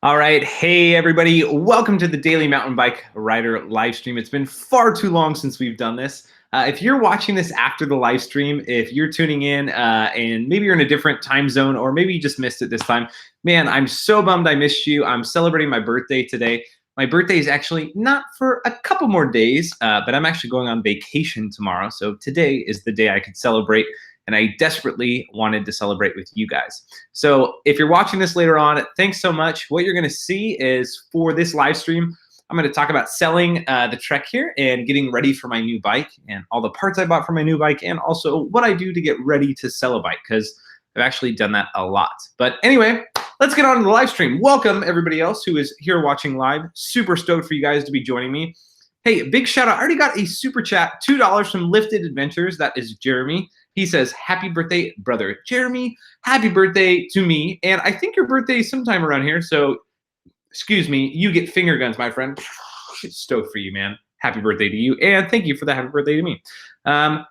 All right. Hey, everybody. Welcome to the Daily Mountain Bike Rider live stream. It's been far too long since we've done this. If you're watching this after the live stream, if you're tuning in and maybe you're in a different time zone or maybe you just missed it this time, man, I'm so bummed I missed you. I'm celebrating my birthday today. My birthday is actually not for a couple more days, but I'm actually going on vacation tomorrow. So today is the day I could celebrate, and I desperately wanted to celebrate with you guys. So if you're watching this later on, thanks so much. What you're gonna see is for this live stream, I'm gonna talk about selling the Trek here and getting ready for my new bike and all the parts I bought for my new bike and also what I do to get ready to sell a bike because I've actually done that a lot. But anyway, let's get on to the live stream. Welcome everybody else who is here watching live. Super stoked for you guys to be joining me. Hey, big shout out. I already got a super chat, $2 from Lifted Adventures. That is Jeremy. He says, happy birthday, brother Jeremy. Happy birthday to me. And I think your birthday is sometime around here. So, excuse me, you get finger guns, my friend. Stoked for you, man. Happy birthday to you. And thank you for the happy birthday to me.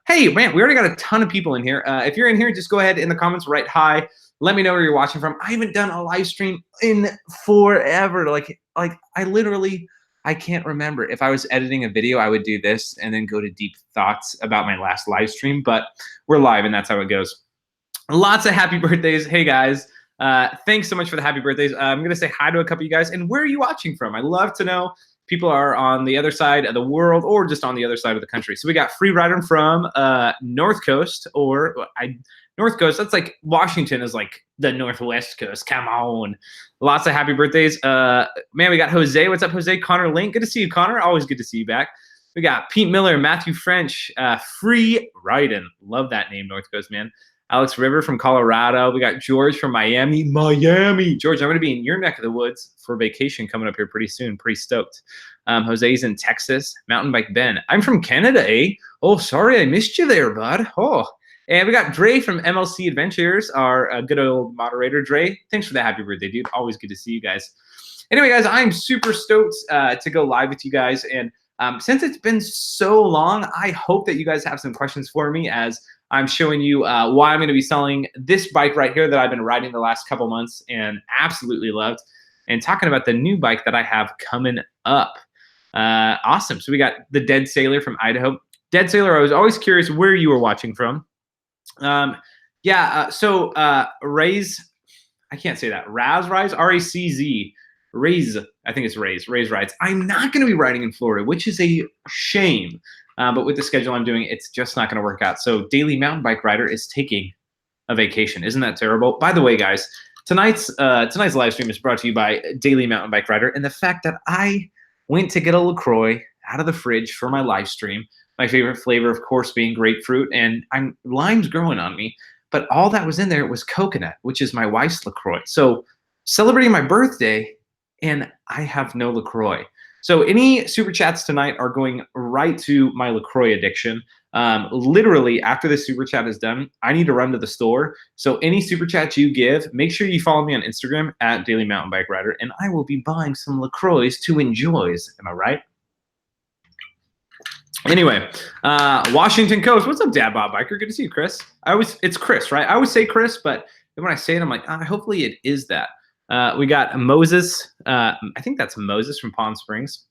Hey, man, we already got a ton of people in here. If you're in here, just go ahead in the comments, write hi. Let me know where you're watching from. I haven't done a live stream in forever. Like I can't remember. If I was editing a video, I would do this and then go to deep thoughts about my last live stream, but we're live and that's how it goes. Lots of happy birthdays. Hey guys, thanks so much for the happy birthdays. I'm gonna say hi to a couple of you guys. And where are you watching from? I'd love to know. People are on the other side of the world or just on the other side of the country. So we got Free Rider from North Coast North Coast, that's like Washington is like the Northwest Coast. Come on. Lots of happy birthdays. Man, we got Jose. What's up, Jose? Connor Link. Good to see you, Connor. Always good to see you back. We got Pete Miller, Matthew French, Free Riding. Love that name, North Coast, man. Alex River from Colorado. We got George from Miami. George, I'm going to be in your neck of the woods for vacation coming up here pretty soon. Pretty stoked. Jose's in Texas. Mountain Bike Ben. I'm from Canada, eh? Oh, sorry, I missed you there, bud. Oh. And we got Dre from MLC Adventures, our good old moderator. Dre, thanks for the happy birthday, dude. Always good to see you guys. Anyway, guys, I'm super stoked to go live with you guys. And since it's been so long, I hope that you guys have some questions for me as I'm showing you why I'm going to be selling this bike right here that I've been riding the last couple months and absolutely loved, and talking about the new bike that I have coming up. Awesome. So we got the Dead Sailor from Idaho. Dead Sailor, I was always curious where you were watching from. Raise, I can't say that. Rise, R-A-C-Z, Raise, I think it's Raise rides. I'm not going to be riding in Florida, which is a shame. But with the schedule I'm doing, it's just not going to work out. So Daily Mountain Bike Rider is taking a vacation. Isn't that terrible? By the way, guys, tonight's live stream is brought to you by Daily Mountain Bike Rider. And the fact that I went to get a LaCroix out of the fridge for my live stream. My favorite flavor, of course, being grapefruit, and lime's growing on me. But all that was in there was coconut, which is my wife's LaCroix. So celebrating my birthday, and I have no LaCroix. So any super chats tonight are going right to my LaCroix addiction. Literally, after the super chat is done, I need to run to the store. So any super chats you give, make sure you follow me on Instagram at Daily Mountain Bike Rider, and I will be buying some LaCroix to enjoy. Am I right? Anyway, Washington Coast. What's up, Dad Bob Biker? Good to see you, Chris. It's Chris, right? I always say Chris, but when I say it, I'm like, hopefully it is that. We got Moses. I think that's Moses from Palm Springs.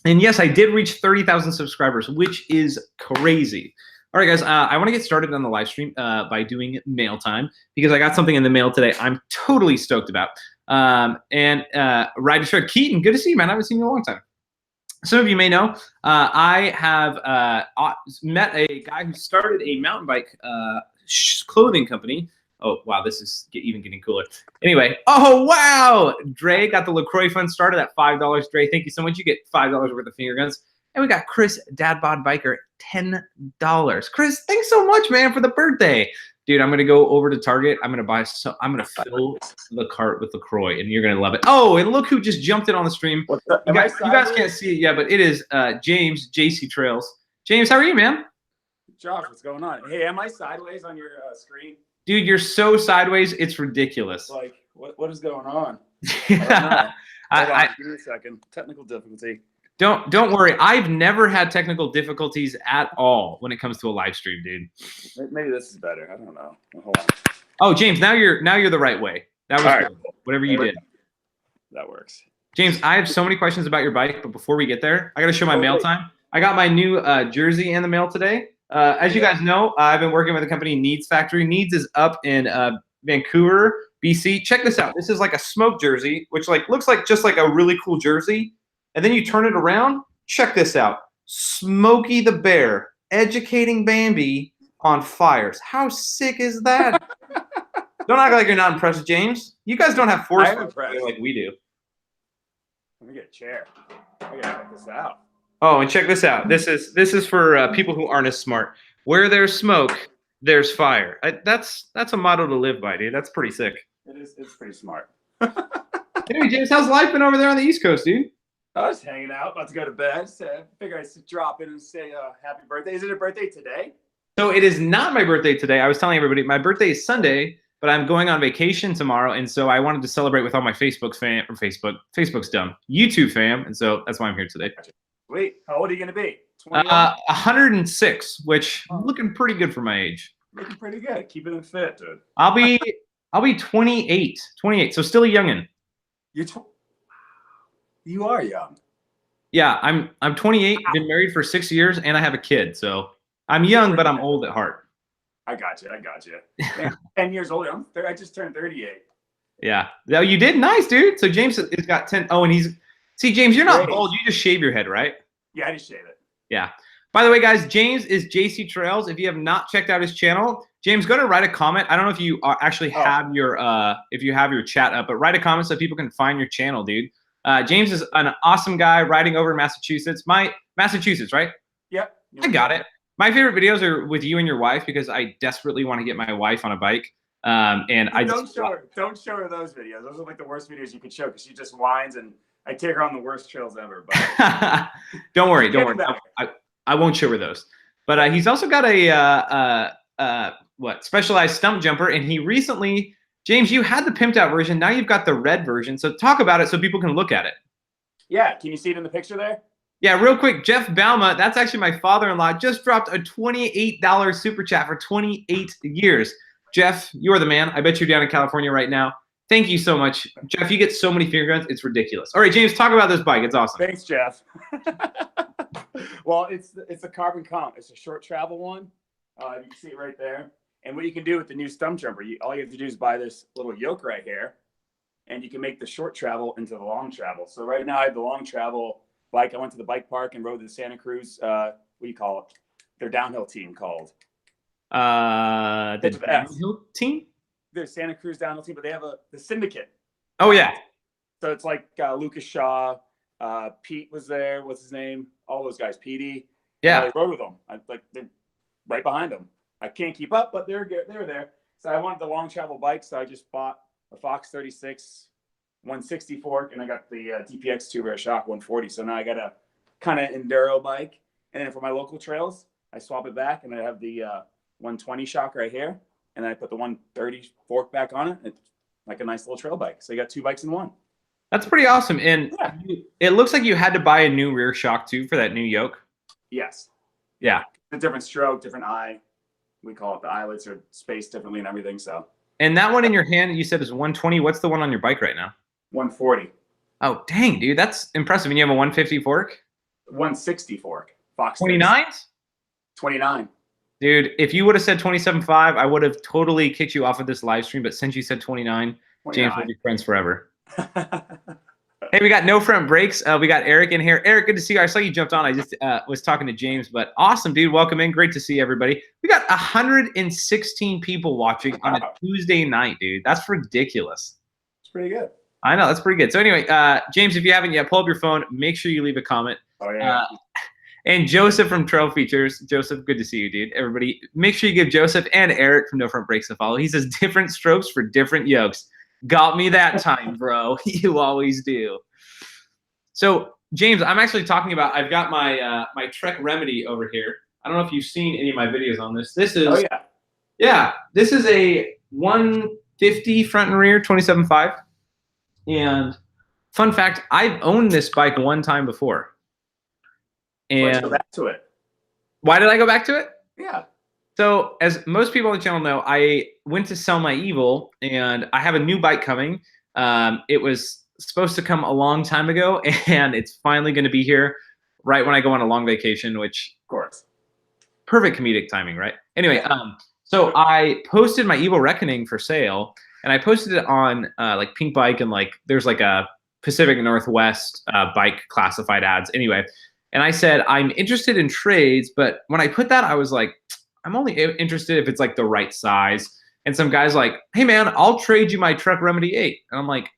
And yes, I did reach 30,000 subscribers, which is crazy. All right, guys, I want to get started on the live stream by doing mail time because I got something in the mail today I'm totally stoked about. Rider Shrek Keaton, good to see you, man. I haven't seen you in a long time. Some of you may know, I have met a guy who started a mountain bike clothing company. Oh, wow, this is even getting cooler. Anyway, oh, wow, Dre got the LaCroix fund started at $5. Dre, thank you so much. You get $5 worth of finger guns. And we got Chris, Dad Bod Biker, $10. Chris, thanks so much, man, for the birthday. Dude, I'm going to go over to Target. I'm going to fill the cart with LaCroix, and you're going to love it. Oh, and look who just jumped in on the stream. You guys can't see it yet, but it is James, JC Trails. James, how are you, man? Josh, what's going on? Hey, am I sideways on your screen? Dude, you're so sideways. It's ridiculous. Like, what is going on? Yeah. Hold on, give me a second. Technical difficulty. Don't worry. I've never had technical difficulties at all when it comes to a live stream, dude. Maybe this is better. I don't know. Hold on. Oh, James, now you're the right way. That was all right. good. Whatever you did. that works. James, I have so many questions about your bike, but before we get there, I got to show my mail wait. time. I got my new jersey in the mail today. As you guys know, I've been working with the company Needs Factory. Needs is up in Vancouver, BC. Check this out. This is like a smoke jersey, which like looks like just like a really cool jersey. And then you turn it around. Check this out. Smokey the Bear educating Bambi on fires. How sick is that? Don't act like you're not impressed, James. You guys don't have force like we do. Let me get a chair. I gotta check this out. Oh, and check this out. This is for people who aren't as smart. Where there's smoke, there's fire. That's a motto to live by, dude. That's pretty sick. It is. It's pretty smart. Hey, James, how's life been over there on the East Coast, dude? I was hanging out, about to go to bed. So I figured I'd drop in and say happy birthday. Is it a birthday today? So it is not my birthday today. I was telling everybody my birthday is Sunday, but I'm going on vacation tomorrow, and so I wanted to celebrate with all my Facebook's dumb. YouTube fam, and so that's why I'm here today. Wait, how old are you gonna be? 106, which looking pretty good for my age. Looking pretty good. Keeping it fit, dude. I'll be 28. 28, so still a youngin'. You are young. Yeah, I'm 28, been married for 6 years, and I have a kid, so I'm young, but I'm old at heart. I got you. Man, 10 years older. I just turned 38. Yeah. No, you did nice, dude. So James has got 10. Oh, and see, James, you're not bald. You just shave your head, right? Yeah, I just shave it. Yeah. By the way, guys, James is JC Trails. If you have not checked out his channel, James, go to write a comment. I don't know if you actually have your chat up, but write a comment so people can find your channel, dude. James is an awesome guy riding over in Massachusetts. Massachusetts, right? Yep. I got it. My favorite videos are with you and your wife because I desperately want to get my wife on a bike. And don't show her those videos. Those are like the worst videos you could show because she just whines and I take her on the worst trails ever. But don't worry. I won't show her those. But he's also got a specialized stump jumper, and he recently, James, you had the pimped out version. Now you've got the red version. So talk about it so people can look at it. Yeah, can you see it in the picture there? Yeah, real quick, Jeff Balma, that's actually my father-in-law, just dropped a $28 super chat for 28 years. Jeff, you're the man. I bet you're down in California right now. Thank you so much. Jeff, you get so many finger guns, it's ridiculous. All right, James, talk about this bike. It's awesome. Thanks, Jeff. Well, it's a carbon comp. It's a short travel one. You can see it right there. And what you can do with the new Stumpjumper, all you have to do is buy this little yoke right here, and you can make the short travel into the long travel. So right now I have the long travel bike. I went to the bike park and rode the Santa Cruz, what do you call it? Their downhill team called. The downhill team? Their Santa Cruz downhill team, but they have the syndicate. Oh, yeah. So it's like Lucas Shaw, Pete was there. What's his name? All those guys, Petey. Yeah. I rode with them. They're right behind them. I can't keep up, but they were there. So I wanted the long travel bike, so I just bought a Fox 36 160 fork, and I got the DPX 2 Shock 140. So now I got a kind of enduro bike. And then for my local trails, I swap it back, and I have the 120 shock right here, and then I put the 130 fork back on it. It's like a nice little trail bike. So you got 2 bikes in one. That's pretty awesome. And it looks like you had to buy a new rear shock too for that new yoke. Yes. Yeah. A different stroke, different eye. We call it the eyelets are spaced differently and everything. So. And that one in your hand, you said is 120. What's the one on your bike right now? 140. Oh, dang, dude. That's impressive. And you have a 150 fork? 160 fork. Fox 29s? 29. Dude, if you would have said 27.5, I would have totally kicked you off of this live stream. But since you said 29, James will be friends forever. Hey, we got No Front Brakes. We got Eric in here. Eric, good to see you. I saw you jumped on. I just was talking to James, but awesome, dude. Welcome in. Great to see everybody. We got 116 people watching on a Tuesday night, dude. That's ridiculous. It's pretty good. I know. That's pretty good. So anyway, James, if you haven't yet, pull up your phone. Make sure you leave a comment. Oh, yeah. And Joseph from Trail Features. Joseph, good to see you, dude. Everybody, make sure you give Joseph and Eric from No Front Brakes a follow. He says different strokes for different yokes. Got me that time, bro. You always do. So, James, I'm actually talking about, I've got my my Trek Remedy over here. I don't know if you've seen any of my videos on this. This is, this is a 150 front and rear, 27.5. And fun fact, I've owned this bike one time before. And let's go back to it. Why did I go back to it? Yeah. So as most people on the channel know, I went to sell my Evil, and I have a new bike coming. It was supposed to come a long time ago, and it's finally going to be here right when I go on a long vacation, which Of course. perfect comedic timing, right? Anyway, Yeah. so I posted my Evo Reckoning for sale, and I posted it on like Pink Bike, and like there's like a Pacific Northwest bike classified ads. Anyway, and I said I'm interested in trades, but when I put that, I was like, I'm only interested if it's like the right size. And some guy's like, hey man, I'll trade you my Trek Remedy 8. And I'm like,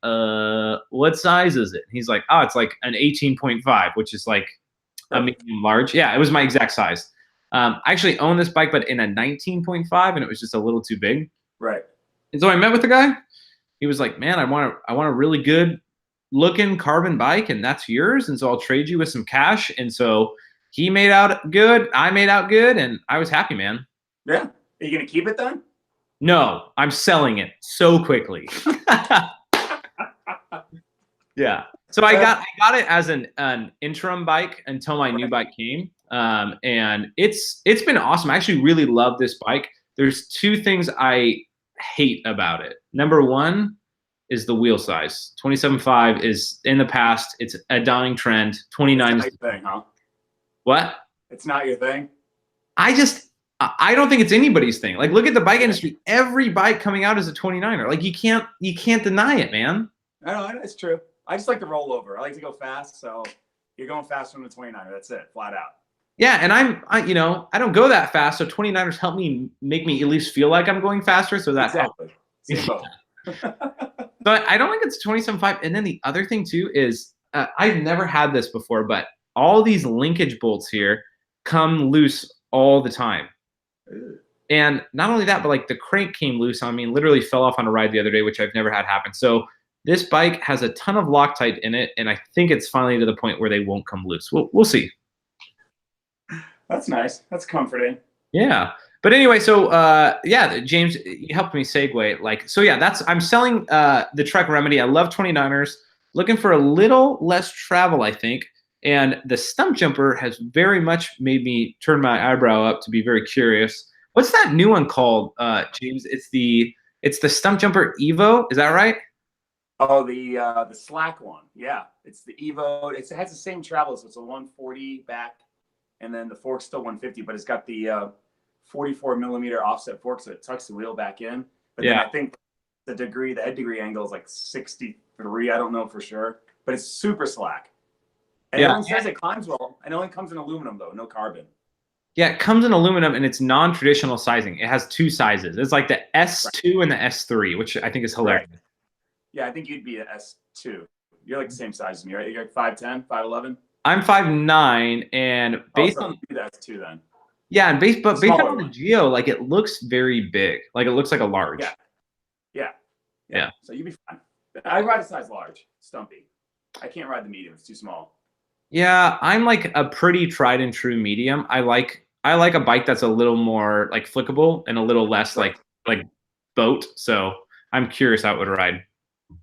what size is it? He's like, oh, it's like an 18.5, which is like a medium large. Yeah, it was my exact size. I actually own this bike, but in a 19.5, and it was just a little too big. Right. And so I met with the guy. He was like, man, I want a really good looking carbon bike, and that's yours. And so I'll trade you with some cash. And so he made out good. I made out good, and I was happy, man. Yeah. Are you going to keep it then? No, I'm selling it so quickly. Yeah. So I got it as an interim bike until my new bike came. And it's been awesome. I actually really love this bike. There's two things I hate about it. Number one is the wheel size. 27.5 is in the past. It's a dying trend. 29 is your thing, huh? What? It's not your thing. I don't think it's anybody's thing. Like, look at the bike industry. Every bike coming out is a 29er. Like, you can't deny it, man. I know, it's true. I just like to roll over. I like to go fast, so you're going faster than the 29er. That's it, flat out. Yeah, and I don't go that fast, so 29ers help me make me at least feel like I'm going faster, so that exactly. But I don't think it's 27.5. And then the other thing too is I've never had this before, but all these linkage bolts here come loose all the time. And not only that, but like the crank came loose on me and literally fell off on a ride the other day, which I've never had happen. So this bike has a ton of Loctite in it, and I think it's finally to the point where they won't come loose. We'll see. That's nice. That's comforting. Yeah. But anyway, so yeah, James, you helped me segue. Like, so yeah, I'm selling the Trek Remedy. I love 29ers. Looking for a little less travel, I think. And the Stumpjumper has very much made me turn my eyebrow up to be very curious. What's that new one called, James? It's the Stumpjumper Evo. Is that right? Oh, the slack one. Yeah, it's the Evo. It has the same travel, so it's a 140 back, and then the fork's still 150, but it's got the 44 millimeter offset fork, so it tucks the wheel back in. But then I think the head degree angle is like 63. I don't know for sure, but it's super slack. And everyone says it climbs well. It only comes in aluminum though, no carbon. Yeah, it comes in aluminum, and it's non-traditional sizing. It has two sizes. It's like the S2 and the S3, which I think is hilarious. Right. Yeah, I think you'd be an S2. You're like the same size as me, right? You're like 5'10", 5'11". I'm 5'9", and based on the S2 then. Yeah, and based on the Geo, like it looks very big. Like it looks like a large. Yeah. So you'd be fine. I ride a size large, Stumpy. I can't ride the medium; it's too small. Yeah, I'm like a pretty tried and true medium. I like a bike that's a little more like flickable and a little less like boat. So I'm curious how it would ride.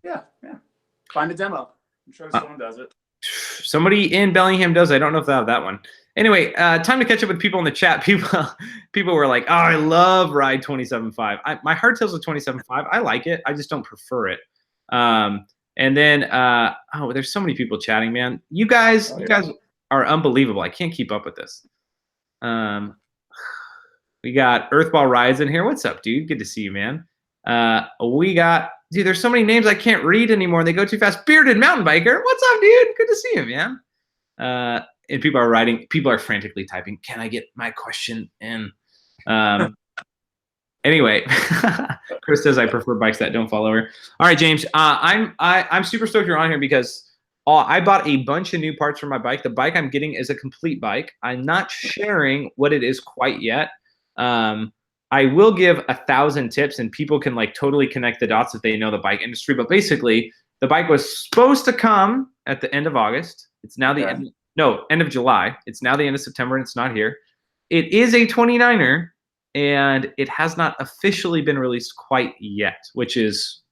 Yeah. Find a demo. I'm sure someone does it. Somebody in Bellingham does. I don't know if they have that one. Anyway, time to catch up with people in the chat. People were like, "Oh, I love Ride 27.5." My heart tells with 27.5. I like it. I just don't prefer it. And then, there's so many people chatting, man. You guys are unbelievable. I can't keep up with this. We got Earthball Rides in here. What's up, dude? Good to see you, man. We got, dude, there's so many names I can't read anymore. They go too fast. Bearded Mountain Biker. What's up, dude? Good to see you, man. And people are frantically typing, can I get my question in? Anyway, Chris says I prefer bikes that don't fall over. All right, James, I'm super stoked you're on here because I bought a bunch of new parts for my bike. The bike I'm getting is a complete bike. I'm not sharing what it is quite yet. I will give 1,000 tips, and people can like totally connect the dots if they know the bike industry. But basically, the bike was supposed to come at the end of August. It's now the end of July. It's now the end of September, and it's not here. It is a 29er, and it has not officially been released quite yet, which is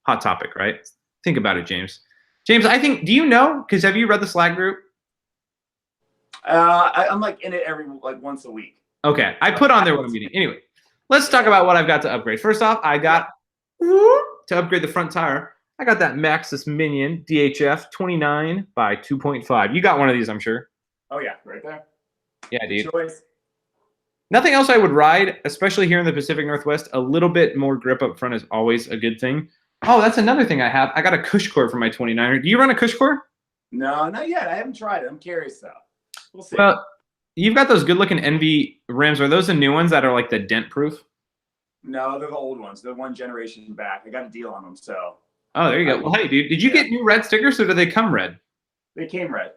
hot topic, right? Think about it, James. James, I think, do you know? Because have you read the Slack group? I'm like in it once a week. Okay, I put on there what I'm meeting. Anyway, let's talk about what I've got to upgrade. First off, I got to upgrade the front tire. I got that Maxxis Minion DHF 29 by 2.5. You got one of these, I'm sure. Oh yeah, right there. Yeah, dude. Choice. Nothing else I would ride, especially here in the Pacific Northwest. A little bit more grip up front is always a good thing. Oh, that's another thing I have. I got a Cush core for my 29er. Do you run a Cush core? No, not yet. I haven't tried it. I'm curious though. We'll see. Well, you've got those good-looking NV rims. Are those the new ones that are like the dent-proof? No, they're the old ones. They're one generation back. I got a deal on them, so. Oh, there you go. Well, hey, dude, did you get new red stickers or do they come red? They came red.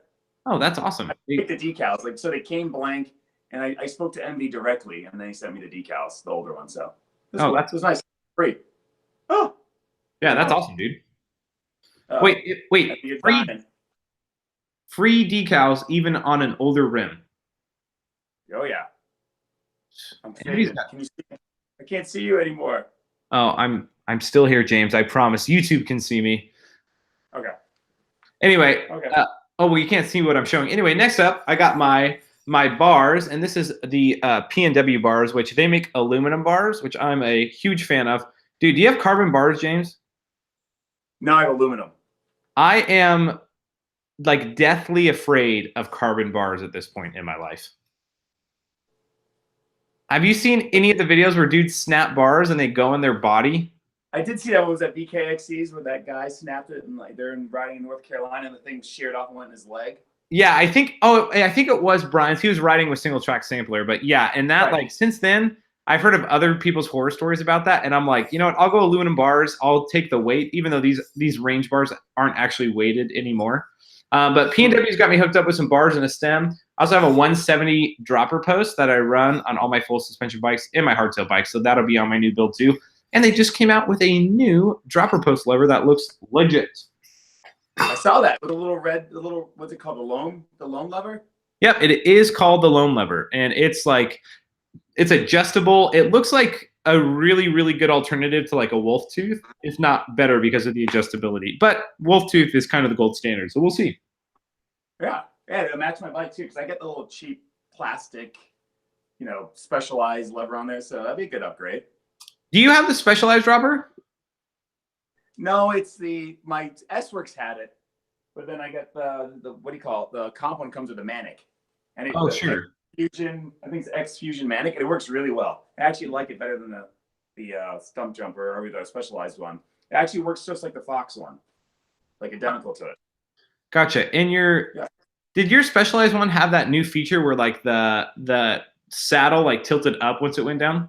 Oh, that's awesome. I picked the decals, like so they came blank, and I spoke to MV directly, and then he sent me the decals, the older ones. So that was nice. Great. Oh, yeah, that's awesome, dude. Wait, free decals even on an older rim. Oh yeah. I'm faded. Can you see me? I can't see you anymore. Oh, I'm still here, James. I promise. YouTube can see me. Okay. Anyway. Okay. Oh, well, you can't see what I'm showing. Anyway, next up, I got my bars, and this is the P&W bars, which they make aluminum bars, which I'm a huge fan of. Dude, do you have carbon bars, James? No, I have aluminum. I am like deathly afraid of carbon bars at this point in my life. Have you seen any of the videos where dudes snap bars and they go in their body? I did see that one was at BKXC's where that guy snapped it and like they're riding in North Carolina and the thing sheared off and went in his leg. Yeah, I think it was Brian's. He was riding with single track sampler, but yeah, and that like since then I've heard of other people's horror stories about that, and I'm like, you know what? I'll go aluminum bars. I'll take the weight, even though these range bars aren't actually weighted anymore. But P&W's got me hooked up with some bars and a stem. I also have a 170 dropper post that I run on all my full suspension bikes and my hardtail bikes, so that'll be on my new build too. And they just came out with a new dropper post lever that looks legit. I saw that with a little red, what's it called, the loam lever? Yep, it is called the loam lever, and it's adjustable. It looks like a really, really good alternative to like a wolf tooth, if not better because of the adjustability. But wolf tooth is kind of the gold standard, so we'll see. Yeah, it'll match my bike too because I get the little cheap plastic, specialized lever on there, so that'd be a good upgrade. Do you have the specialized dropper? No, it's my S-Works had it, but then I got the what do you call it? The comp one comes with a Manic. And Sure. Fusion, I think it's X Fusion Manic, and it works really well. I actually like it better than the Stumpjumper or the specialized one. It actually works just like the Fox one, like identical to it. Gotcha. And did your specialized one have that new feature where like the saddle like tilted up once it went down?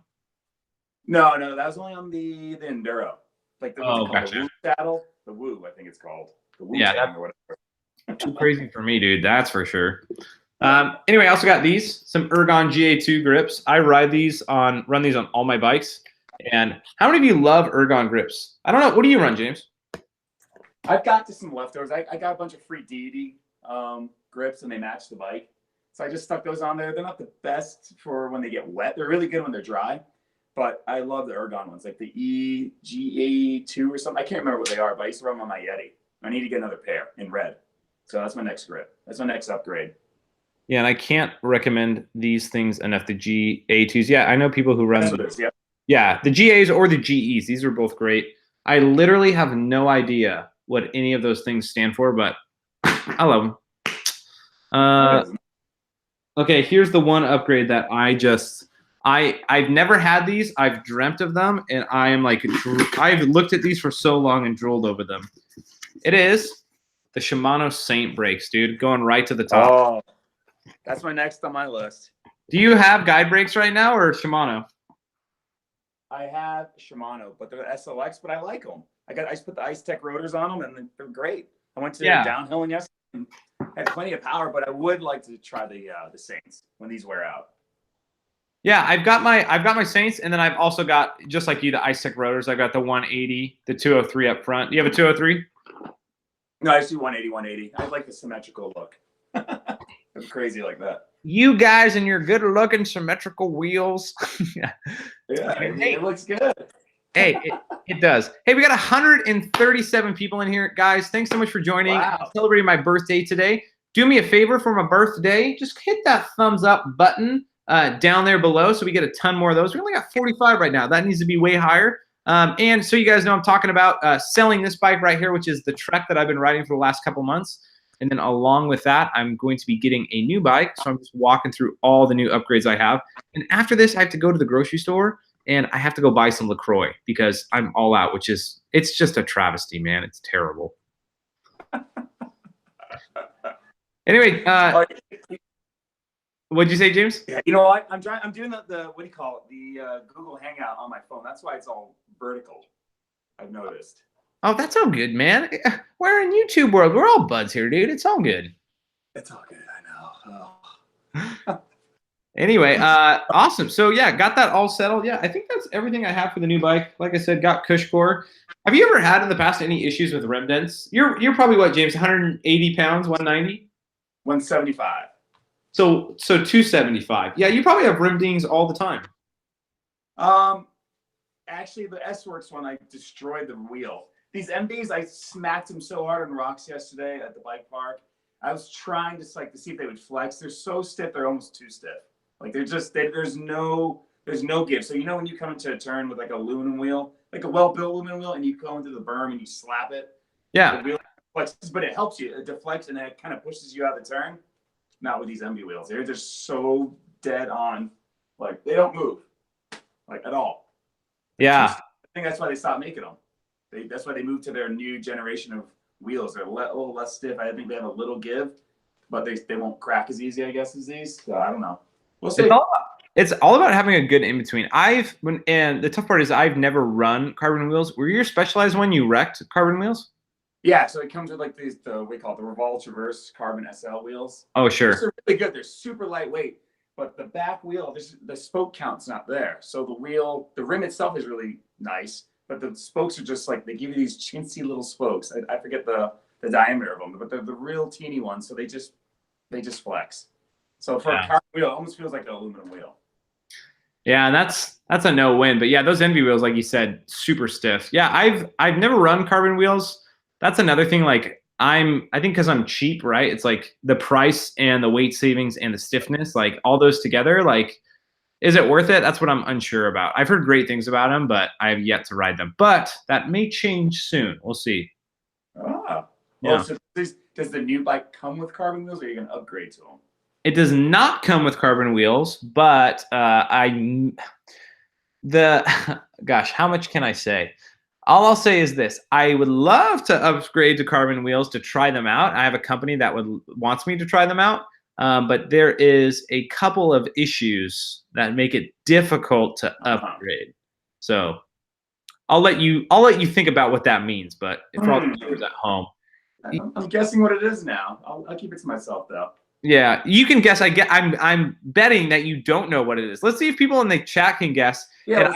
No, that was only on the Enduro. Like the gotcha. Woo saddle, the Woo, I think it's called. The Woo or whatever. Too crazy for me, dude. That's for sure. Anyway, I also got some Ergon GA2 grips. I run these on all my bikes. And how many of you love Ergon grips? I don't know. What do you run, James? I've got just some leftovers. I got a bunch of free Deity grips, and they match the bike. So I just stuck those on there. They're not the best for when they get wet. They're really good when they're dry. But I love the Ergon ones, like the EGA2 or something. I can't remember what they are, but I used to run them on my Yeti. I need to get another pair in red. So that's my next grip. That's my next upgrade. Yeah, and I can't recommend these things enough. The GA2s. Yeah, I know people who run them. Yeah, the GAs or the GEs. These are both great. I literally have no idea what any of those things stand for, but I love them. Okay, here's the one upgrade that I've never had these. I've dreamt of them, and I am like, I've looked at these for so long and drooled over them. It is the Shimano Saint brakes, dude, going right to the top. Oh, that's my next on my list. Do you have guide brakes right now or Shimano? I have Shimano, but they're SLX, but I like them. I just put the Ice Tech rotors on them, and they're great. I went to downhill and yesterday and had plenty of power, but I would like to try the Saints when these wear out. Yeah, I've got my Saints, and then I've also got, just like you, the Ice Tech rotors. I've got the 180, the 203 up front. Do you have a 203? No, I just do 180. I like the symmetrical look. I'm crazy like that. You guys and your good-looking symmetrical wheels. Yeah, it looks good. Hey, it does. Hey, we got 137 people in here. Guys, thanks so much for joining. Wow. I'm celebrating my birthday today. Do me a favor for my birthday. Just hit that thumbs up button down there below so we get a ton more of those. We only got 45 right now. That needs to be way higher. And so you guys know I'm talking about selling this bike right here, which is the Trek that I've been riding for the last couple months. And then along with that, I'm going to be getting a new bike. So I'm just walking through all the new upgrades I have. And after this, I have to go to the grocery store and I have to go buy some LaCroix because I'm all out, it's just a travesty, man. It's terrible. Anyway, what'd you say, James? Yeah, you know what? I'm doing the what do you call it? The Google Hangout on my phone. That's why it's all vertical. I've noticed. Oh, that's all good, man. We're in YouTube world. We're all buds here, dude. It's all good. It's all good. I know. Oh. Anyway, awesome. So yeah, got that all settled. Yeah, I think that's everything I have for the new bike. Like I said, got cush core. Have you ever had in the past any issues with rem dents? You're probably what, James? 180 pounds, 190? 175. So 275. Yeah, you probably have rim dings all the time. Actually, the S-Works one, I destroyed the wheel. These MBs, I smacked them so hard on rocks yesterday at the bike park. I was trying to see if they would flex. They're so stiff, they're almost too stiff. Like there's no give. So you know when you come into a turn with like a aluminum wheel, like a well-built aluminum wheel, and you go into the berm and you slap it. Yeah. The wheel flexes, but it helps you. It deflects and then it kind of pushes you out of the turn. Not with these MB wheels. They're just so dead on. Like they don't move, like at all. Yeah. I think that's why they stopped making them. That's why they moved to their new generation of wheels. They're a little less stiff. I think they have a little give, but they won't crack as easy, I guess, as these. So I don't know. We'll see. It's all about having a good in between. And the tough part is I've never run carbon wheels. Were you specialized when you wrecked carbon wheels? Yeah, so it comes with like these we call it the Revolve Traverse Carbon SL wheels. Oh, sure. They're really good. They're super lightweight, but the back wheel, the spoke count's not there. So the rim itself is really nice, but the spokes are just like, they give you these chintzy little spokes. I forget the diameter of them, but they're the real teeny ones. So they just flex. So for a carbon wheel, it almost feels like an aluminum wheel. Yeah, and that's a no-win. But yeah, those Envy wheels, like you said, super stiff. Yeah, I've never run carbon wheels. That's another thing. Like I think because I'm cheap, right? It's like the price and the weight savings and the stiffness, like all those together, like, is it worth it? That's what I'm unsure about. I've heard great things about them, but I have yet to ride them. But that may change soon. We'll see. Ah. Yeah. Oh, so does the new bike come with carbon wheels, or are you going to upgrade to them? It does not come with carbon wheels, but gosh, how much can I say? All I'll say is this: I would love to upgrade to carbon wheels to try them out. I have a company that wants me to try them out, but there is a couple of issues that make it difficult to upgrade. So I'll let you think about what that means. But for all the viewers at home, I'm guessing what it is now. I'll keep it to myself though. Yeah, you can guess. I'm betting that you don't know what it is. Let's see if people in the chat can guess. Yeah,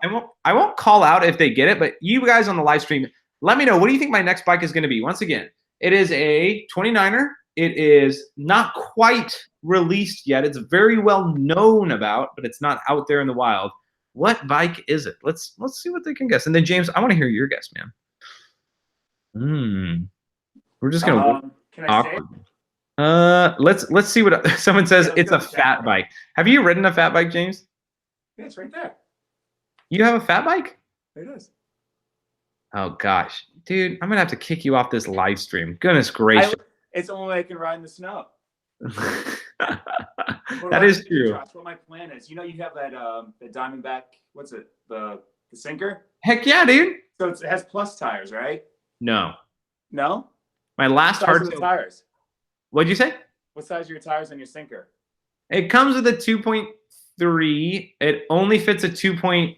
and I won't call out if they get it, but you guys on the live stream, let me know. What do you think my next bike is going to be? Once again, it is a 29er. It is not quite released yet. It's very well known about, but it's not out there in the wild. What bike is it? Let's see what they can guess. And then James, I want to hear your guess, man. We're just gonna can I say it? Let's see what someone says. It's a fat bike. Have you ridden a fat bike, James? Yeah, it's right there. You have a fat bike? It is. Oh gosh, dude, I'm gonna have to kick you off this live stream. Goodness gracious. It's the only way I can ride in the snow. That is true. That's what my plan is. You know, you have that the Diamondback. What's it? The sinker. Heck yeah, dude. So it has plus tires, right? No. No. My last hard tires. What'd you say? What size are your tires on your sinker? It comes with a 2.3. It only fits a 2.4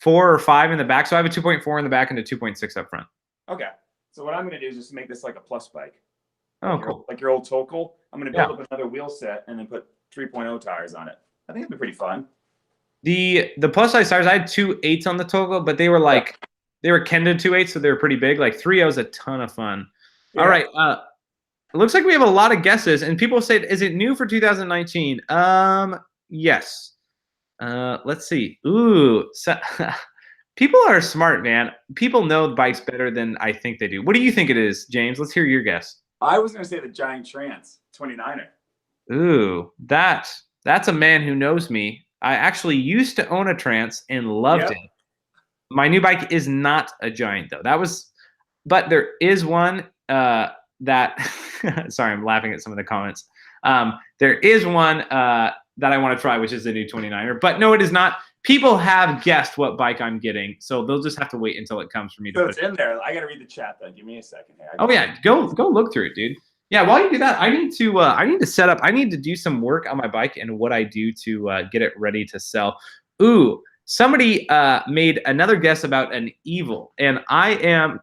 or 5 in the back. So I have a 2.4 in the back and a 2.6 up front. Okay. So what I'm going to do is just make this like a plus bike. Oh, cool. Like your old Tokal. I'm going to build up another wheel set and then put 3.0 tires on it. I think it'd be pretty fun. The plus size tires, I had 2.8s on the Tokal, but they were like, they were Kenda 2.8s, so they were pretty big. Like 3.0 is a ton of fun. Yeah. All right. It looks like we have a lot of guesses, and people say, is it new for 2019? Yes. Let's see. Ooh, so, people are smart, man. People know bikes better than I think they do. What do you think it is, James? Let's hear your guess. I was going to say the Giant Trans 29er. Ooh, that's a man who knows me. I actually used to own a Trans and loved it. my new bike is not a Giant though. But there is one that. Sorry, I'm laughing at some of the comments. There is one that I want to try, which is the new 29er. But no, it is not. People have guessed what bike I'm getting, so they'll just have to wait until it comes for me to. So it's in there. I gotta read the chat then. Give me a second here. Oh yeah, go look through it, dude. Yeah, while you do that, I need to set up. I need to do some work on my bike and what I do to get it ready to sell. Ooh, somebody made another guess about an Evil, and I am.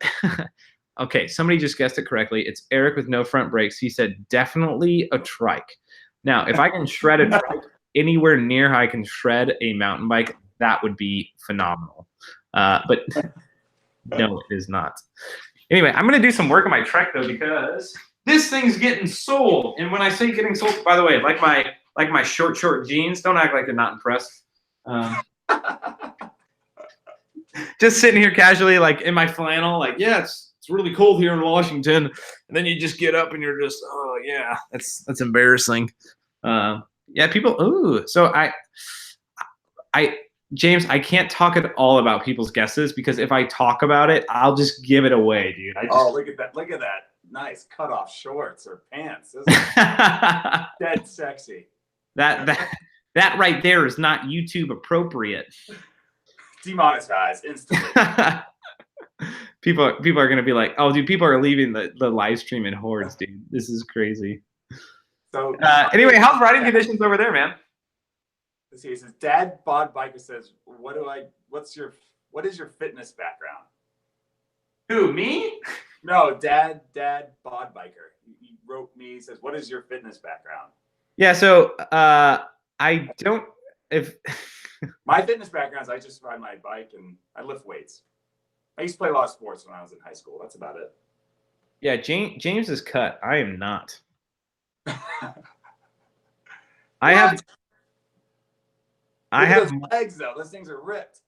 Okay, somebody just guessed it correctly. It's Eric with no front brakes. He said definitely a trike. Now, if I can shred a trike anywhere near how I can shred a mountain bike, that would be phenomenal. But no, it is not. Anyway, I'm going to do some work on my trike though, because this thing's getting sold. And when I say getting sold, by the way, like my short jeans, don't act like you're not impressed. Just sitting here casually, like in my flannel, like, yeah, it's really cold here in Washington. And then you just get up and you're just, oh yeah, that's embarrassing. Yeah, people. Ooh, so James, I can't talk at all about people's guesses because if I talk about it, I'll just give it away, dude. Oh, look at that! Look at that! Nice cut-off shorts or pants. Dead sexy. That right there is not YouTube appropriate. Demonetized instantly. People are gonna be like, oh, dude, people are leaving the live stream in hordes, dude. This is crazy. So anyway, how's riding conditions over there, man? Let's see. He says, Dad Bod Biker says, what is your fitness background? Who, me? No, Dad Bod Biker. He wrote me, he says, what is your fitness background? Yeah, so I don't my fitness background is I just ride my bike and I lift weights. I used to play a lot of sports when I was in high school. That's about it. Yeah, James is cut. I am not. I have those legs though. Those things are ripped.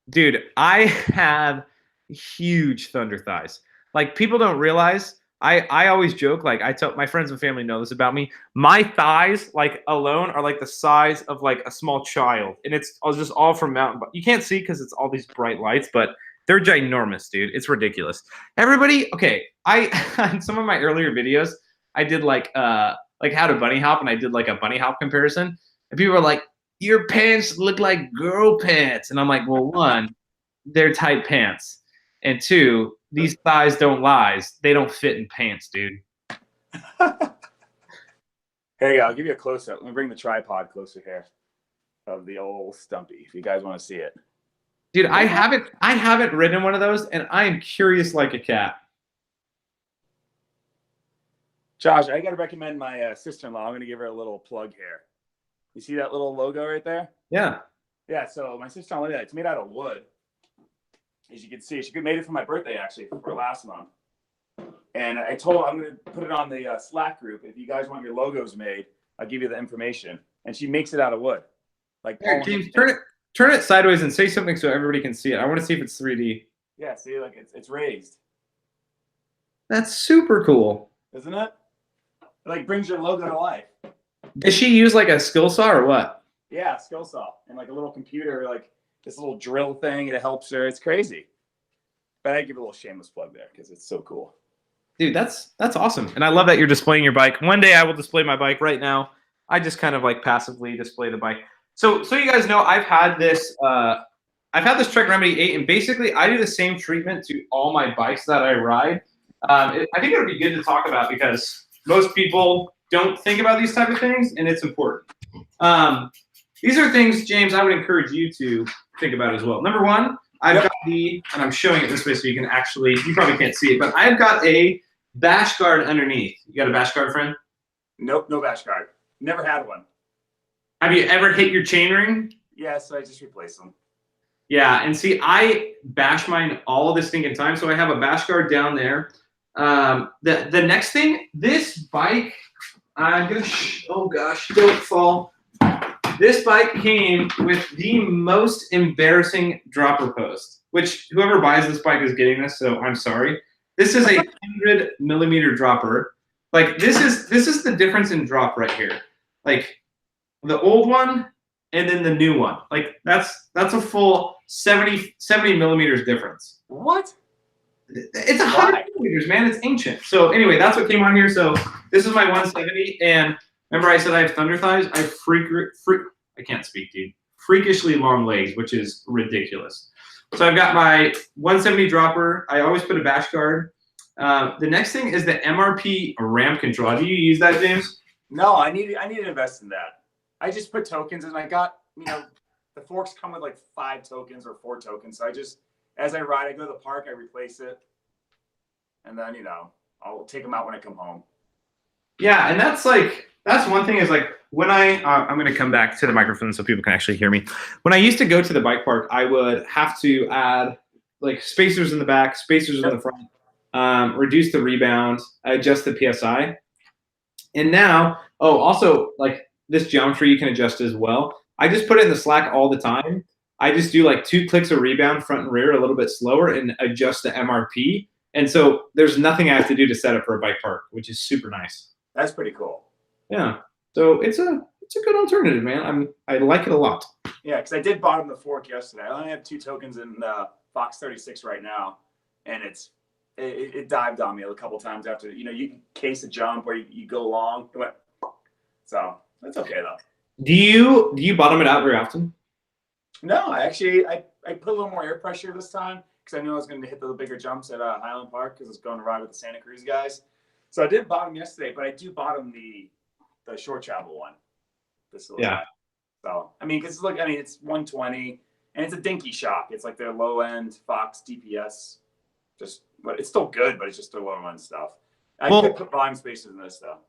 Dude, I have huge thunder thighs. Like people don't realize. I always joke, like I tell my friends and family know this about me. My thighs, like alone, are like the size of like a small child, and it's just all from mountain bike. You can't see because it's all these bright lights, but they're ginormous, dude. It's ridiculous. Everybody, okay. On some of my earlier videos, I did like how to bunny hop, and I did like a bunny hop comparison, and people were like, "Your pants look like girl pants," and I'm like, "Well, one, they're tight pants, and two, these thighs don't lie. They don't fit in pants, dude." Here you go. I'll give you a close-up. Let me bring the tripod closer here of the old Stumpy, if you guys want to see it. Dude, I haven't ridden one of those, and I am curious like a cat. Josh, I got to recommend my sister-in-law. I'm going to give her a little plug here. You see that little logo right there? Yeah. Yeah, so my sister-in-law, it's made out of wood. As you can see, she made it for my birthday, actually, for last month. And I told her I'm going to put it on the Slack group. If you guys want your logos made, I'll give you the information. And she makes it out of wood. Like, here, James, turn it sideways and say something so everybody can see it. I want to see if it's 3D. Yeah, see, like it's raised. That's super cool. Isn't it? It like brings your logo to life. Does she use like a skill saw or what? Yeah, skill saw. And like a little computer, like this little drill thing, it helps her. It's crazy. But I give a little shameless plug there because it's so cool. Dude, that's awesome. And I love that you're displaying your bike. One day I will display my bike. Right now, I just kind of like passively display the bike. So you guys know I've had this Trek Remedy 8, and basically I do the same treatment to all my bikes that I ride. I think it would be good to talk about because most people don't think about these type of things, and it's important. These are things, James, I would encourage you to think about as well. Number one, I've got and I'm showing it this way so you can actually, you probably can't see it, but I've got a bash guard underneath. You got a bash guard, friend? Nope, no bash guard. Never had one. Have you ever hit your chainring? Yes, I just replaced them. Yeah, and see, I bash mine all this stinking time, so I have a bash guard down there. The next thing, this bike, I'm gonna, oh gosh, don't fall. This bike came with the most embarrassing dropper post, which whoever buys this bike is getting this, so I'm sorry. This is a 100mm dropper. Like this is the difference in drop right here. Like the old one and then the new one. Like that's a full 70 millimeters difference. What? It's 100 millimeters, man. It's ancient. So anyway, that's what came on here. So this is my 170, and remember I said I have thunder thighs. I can't speak, dude. Freakishly long legs, which is ridiculous. So I've got my 170 dropper. I always put a bash guard. The next thing is the MRP ramp control. Do you use that, James? No, I need to invest in that. I just put tokens, and I got, the forks come with like 5 tokens or 4 tokens. So I just, as I ride, I go to the park, I replace it, and then I'll take them out when I come home. Yeah, and that's one thing is like when I'm going to come back to the microphone so people can actually hear me. When I used to go to the bike park, I would have to add like spacers in the back, spacers in the front, reduce the rebound, adjust the PSI. And now, also like this geometry you can adjust as well. I just put it in the slack all the time. I just do like 2 clicks of rebound front and rear a little bit slower and adjust the MRP. And so there's nothing I have to do to set up for a bike park, which is super nice. That's pretty cool. Yeah. So it's a good alternative, man. I like it a lot. Yeah, because I did bottom the fork yesterday. I only have 2 tokens in Fox 36 right now, and it dived on me a couple times after. You case a jump where you go long. It went, so that's okay though. Do you bottom it out very often? No, I put a little more air pressure this time because I knew I was going to hit the bigger jumps at Highland Park because I was going to ride with the Santa Cruz guys. So I did bottom yesterday, but I do bottom the short travel one. Yeah. So because it's 120 and it's a dinky shock. It's like their low end Fox DPS. But it's still good, but it's just their low end stuff. I could put volume spacers in this though.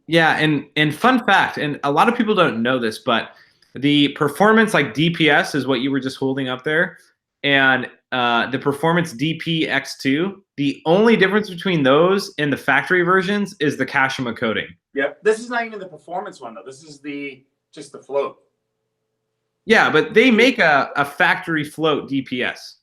Yeah, and fun fact, and a lot of people don't know this, but the performance like DPS is what you were just holding up there, and the performance DPX2. The only difference between those and the factory versions is the Kashima coating. Yep. This is not even the performance one though. This is just the float. Yeah, but they make a factory float DPS.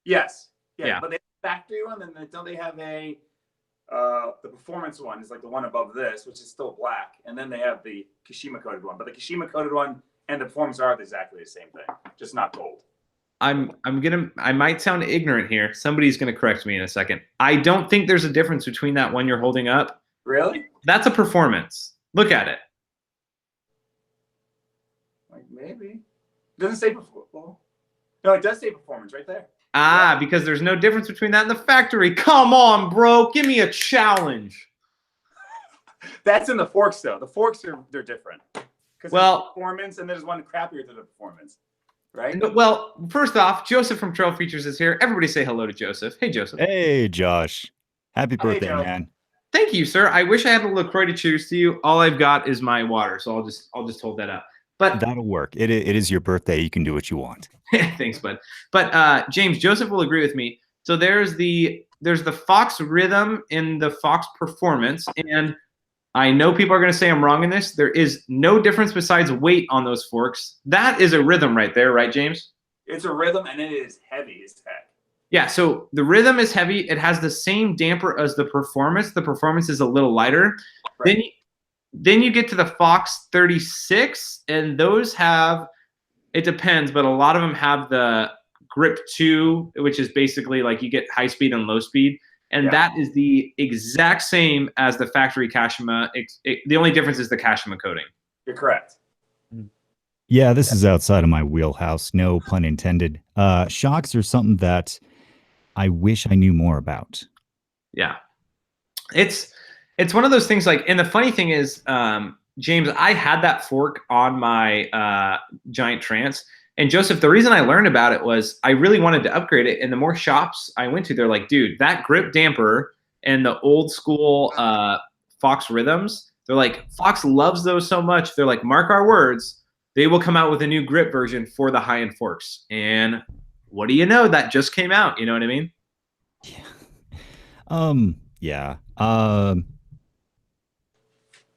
Yes. Yeah. But they have a factory one, and don't they have the performance one is like the one above this, which is still black, and then they have the Kashima coated one. But the Kashima coated one and the performance are exactly the same thing, just not gold. I might sound ignorant here. Somebody's gonna correct me in a second. I don't think there's a difference between that one you're holding up. Really? That's a performance. Look at it. Like maybe. It doesn't say performance. No, it does say performance right there. Because there's no difference between that and the factory. Come on, bro. Give me a challenge. That's in the forks though. The forks they're different. Because there's performance and there's one crappier than the performance. Right? Well, first off, Joseph from Trail Features is here. Everybody say hello to Joseph. Hey, Joseph. Hey, Josh. Happy birthday, man. Thank you, sir. I wish I had a LaCroix to cheers to you. All I've got is my water, so I'll just hold that up. But that'll work. It is your birthday. You can do what you want. Thanks, bud. But James, Joseph will agree with me. So there's the Fox Rhythm in the Fox Performance, and I know people are going to say I'm wrong in this. There is no difference besides weight on those forks. That is a rhythm right there, right, James? It's a rhythm, and it is heavy as heck. Yeah, so the rhythm is heavy. It has the same damper as the performance. The performance is a little lighter. Right. Then you get to the Fox 36, and those have, it depends, but a lot of them have the Grip 2, which is basically like you get high speed and low speed. And that is the exact same as the factory Kashima. The only difference is the Kashima coating. You're correct. Yeah, this is outside of my wheelhouse. No pun intended. Shocks are something that I wish I knew more about. Yeah. It's one of those things like, and the funny thing is, James, I had that fork on my Giant Trance. And Joseph, the reason I learned about it was I really wanted to upgrade it. And the more shops I went to, they're like, dude, that grip damper and the old school Fox Rhythms, they're like, Fox loves those so much. They're like, mark our words, they will come out with a new grip version for the high-end forks. And what do you know? That just came out. You know what I mean? Yeah.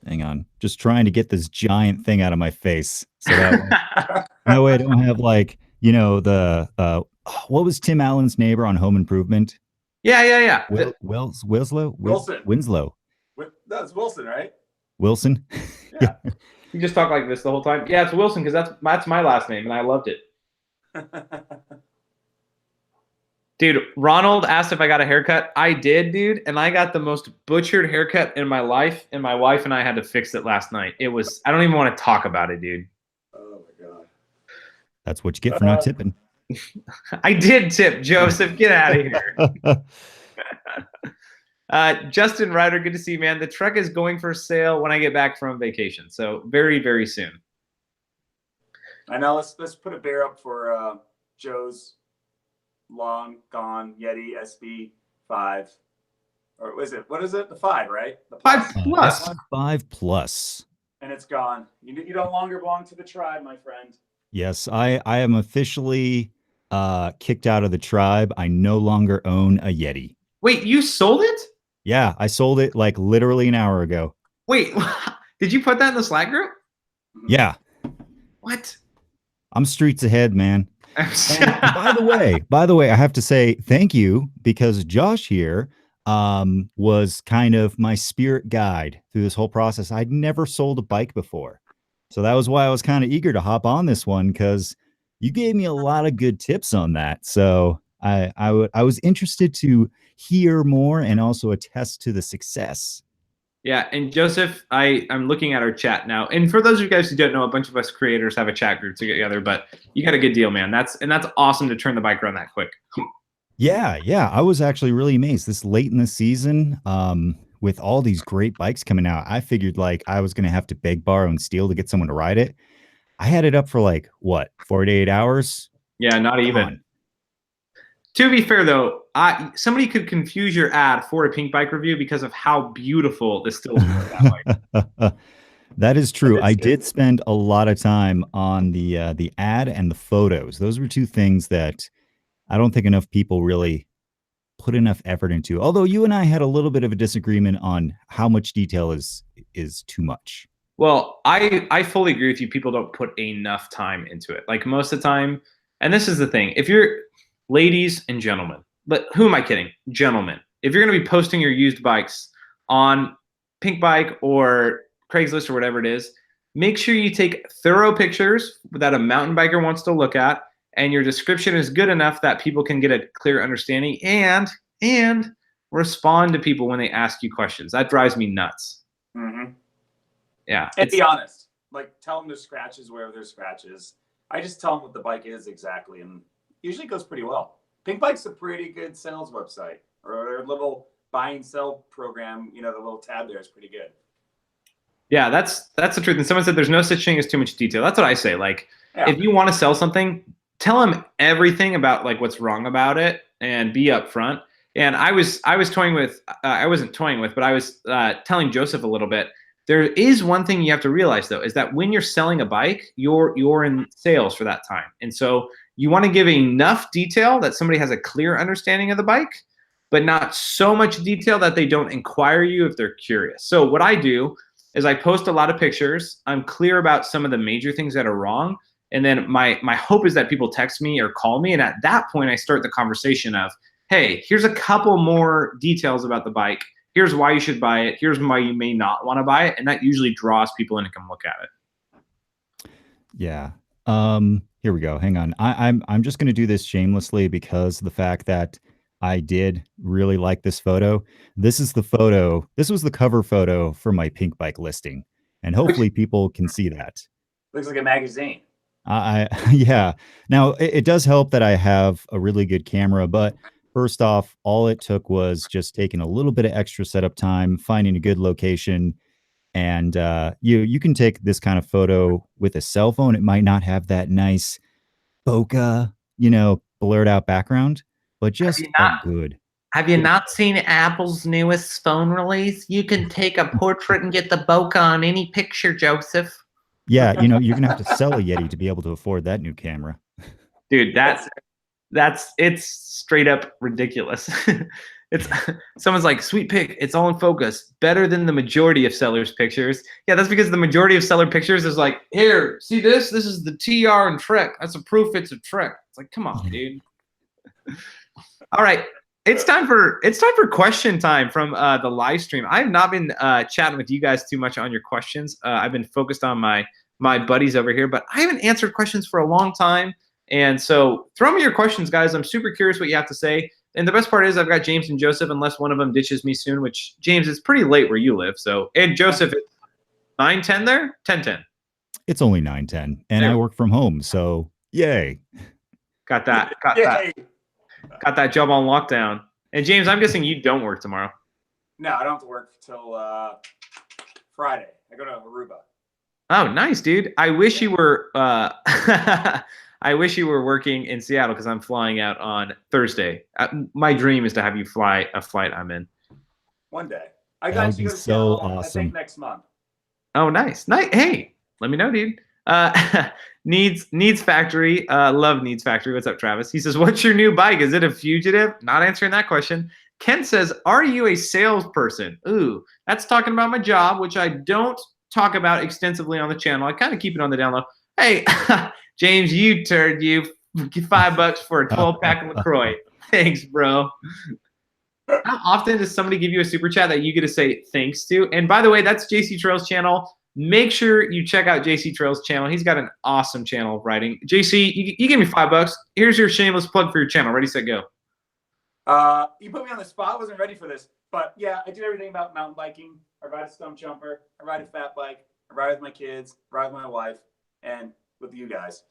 Hang on. Just trying to get this giant thing out of my face. So that no way I don't have like, the what was Tim Allen's neighbor on Home Improvement? Yeah. Winslow? Wilson. Winslow. That's Wilson, right? Wilson? Yeah. You just talk like this the whole time. Yeah, it's Wilson because that's my last name, and I loved it. Dude, Ronald asked if I got a haircut. I did, dude, and I got the most butchered haircut in my life, and my wife and I had to fix it last night. It was, I don't even want to talk about it, dude. Oh my God. That's what you get for not tipping. I did tip, Joseph. Get out of here. Justin Ryder, good to see you, man. The truck is going for sale when I get back from vacation, so very, very soon. I know. Let's put a bear up for Joe's long gone Yeti SB5, or what is it? The 5, right? The 5 plus. 5 plus. And it's gone. You no longer belong to the tribe, my friend. Yes, I am officially kicked out of the tribe. I no longer own a Yeti. Wait, you sold it? Yeah, I sold it like literally an hour ago. Wait, did you put that in the Slack group? Yeah. What? I'm streets ahead, man. By the way, I have to say thank you, because Josh here was kind of my spirit guide through this whole process. I'd never sold a bike before. So that was why I was kind of eager to hop on this one, because you gave me a lot of good tips on that. So I was interested to hear more and also attest to the success. Yeah, and Joseph, I'm looking at our chat now. And for those of you guys who don't know, a bunch of us creators have a chat group together, but you got a good deal, man. That's awesome to turn the bike around that quick. Yeah, I was actually really amazed this late in the season, with all these great bikes coming out. I figured like I was going to have to beg, borrow, and steal to get someone to ride it. I had it up for like, what, 48 hours? Yeah, not even. To be fair, though, somebody could confuse your ad for a pink bike review because of how beautiful this still is that way. That is true. I did spend a lot of time on the ad and the photos. Those were two things that I don't think enough people really put enough effort into. Although you and I had a little bit of a disagreement on how much detail is too much. Well, I fully agree with you. People don't put enough time into it. Like most of the time, and this is the thing. If you're ladies and gentlemen, but who am I kidding? Gentlemen, if you're going to be posting your used bikes on Pink Bike or Craigslist or whatever it is, make sure you take thorough pictures that a mountain biker wants to look at, and your description is good enough that people can get a clear understanding and respond to people when they ask you questions. That drives me nuts. Mm-hmm. Yeah. And be honest. Like, tell them there's scratches wherever there's scratches. I just tell them what the bike is exactly, and usually it goes pretty well. Pink Bike's a pretty good sales website, or their little buy and sell program. You know, the little tab there is pretty good. Yeah, that's the truth. And someone said there's no such thing as too much detail. That's what I say. Like, if you want to sell something, tell them everything about like what's wrong about it and be upfront. And I was toying with, I wasn't toying with, but I was telling Joseph a little bit. There is one thing you have to realize though, is that when you're selling a bike, you're in sales for that time. And so you want to give enough detail that somebody has a clear understanding of the bike, but not so much detail that they don't inquire you if they're curious. So what I do is I post a lot of pictures. I'm clear about some of the major things that are wrong. And then my hope is that people text me or call me. And at that point, I start the conversation of, hey, here's a couple more details about the bike. Here's why you should buy it. Here's why you may not want to buy it. And that usually draws people in to come look at it. Yeah. Here we go. Hang on. I'm just going to do this shamelessly because of the fact that I did really like this photo. This is the photo. This was the cover photo for my Pink Bike listing. And hopefully people can see that. Looks like a magazine. Yeah. Now it does help that I have a really good camera, but first off, all it took was just taking a little bit of extra setup time, finding a good location. And you can take this kind of photo with a cell phone. It might not have that nice bokeh, blurred out background, but just good. Have you not seen Apple's newest phone release? You can take a portrait and get the bokeh on any picture, Joseph. Yeah, you're gonna have to sell a Yeti to be able to afford that new camera. Dude, it's straight up ridiculous. It's someone's like, sweet pic, it's all in focus, better than the majority of sellers' pictures. Yeah, that's because the majority of seller pictures is like, here, see this? This is the TR and Trek. That's a proof it's a Trek. It's like, come on, dude. All right. It's time for question time from the live stream. I have not been chatting with you guys too much on your questions. I've been focused on my buddies over here, but I haven't answered questions for a long time. And so throw me your questions, guys. I'm super curious what you have to say. And the best part is I've got James and Joseph, unless one of them ditches me soon, which, James, it's pretty late where you live. So, and Joseph, 9:10 there? 10:10. It's only 9:10, and I work from home, so yay. Got that job on lockdown. And James, I'm guessing you don't work tomorrow. No, I don't have to work till Friday. I go to Aruba. Oh, nice, dude. I wish you were I wish you were working in Seattle because I'm flying out on Thursday. My dream is to have you fly a flight I'm in. One day. I got you to so Seattle, awesome. I think next month. Oh, nice. Hey, let me know, dude. Needs Factory. Love Needs Factory. What's up, Travis? He says, what's your new bike? Is it a Fugitive? Not answering that question. Ken says, are you a salesperson? Ooh, that's talking about my job, which I don't talk about extensively on the channel. I kind of keep it on the down low. Hey, James, you turd, you $5 for a 12-pack of LaCroix. Thanks, bro. How often does somebody give you a super chat that you get to say thanks to? And by the way, that's JC Trails' channel. Make sure you check out JC Trails' channel. He's got an awesome channel of writing. JC, you gave me $5. Here's your shameless plug for your channel. Ready, set, go. You put me on the spot. I wasn't ready for this. But yeah, I do everything about mountain biking. I ride a Stumpjumper. I ride a fat bike. I ride with my kids. I ride with my wife. And with you guys.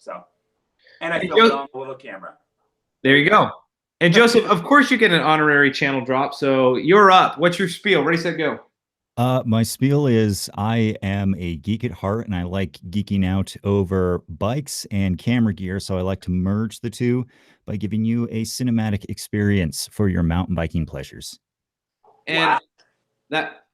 And I film it on a little camera. There you go. And Joseph, of course you get an honorary channel drop. So you're up. What's your spiel? Ready, set, go. My spiel is I am a geek at heart, and I like geeking out over bikes and camera gear. So I like to merge the two by giving you a cinematic experience for your mountain biking pleasures. And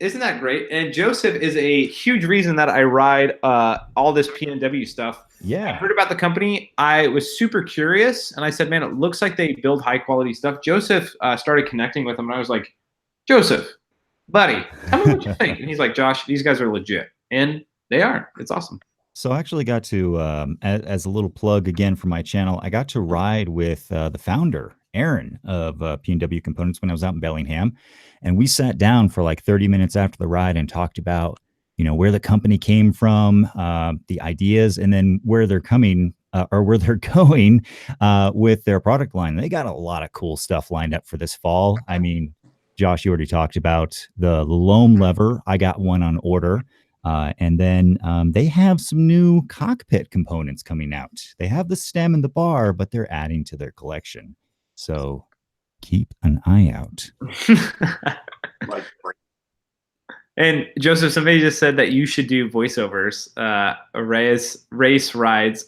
isn't that great? And Joseph is a huge reason that I ride all this PNW stuff. Yeah. I heard about the company. I was super curious, and I said, man, it looks like they build high quality stuff. Joseph started connecting with them, and I was like, Joseph, buddy, tell me what you think. And he's like, Josh, these guys are legit. And they are. It's awesome. So I actually got to, as a little plug again for my channel, I got to ride with the founder, Aaron, of PNW Components when I was out in Bellingham. And we sat down for like 30 minutes after the ride and talked about, where the company came from, the ideas, and then where they're coming or where they're going with their product line. They got a lot of cool stuff lined up for this fall. I mean, Josh, you already talked about the loam lever. I got one on order. And then they have some new cockpit components coming out. They have the stem and the bar, but they're adding to their collection. So keep an eye out. And Joseph, somebody just said that you should do voiceovers, race rides.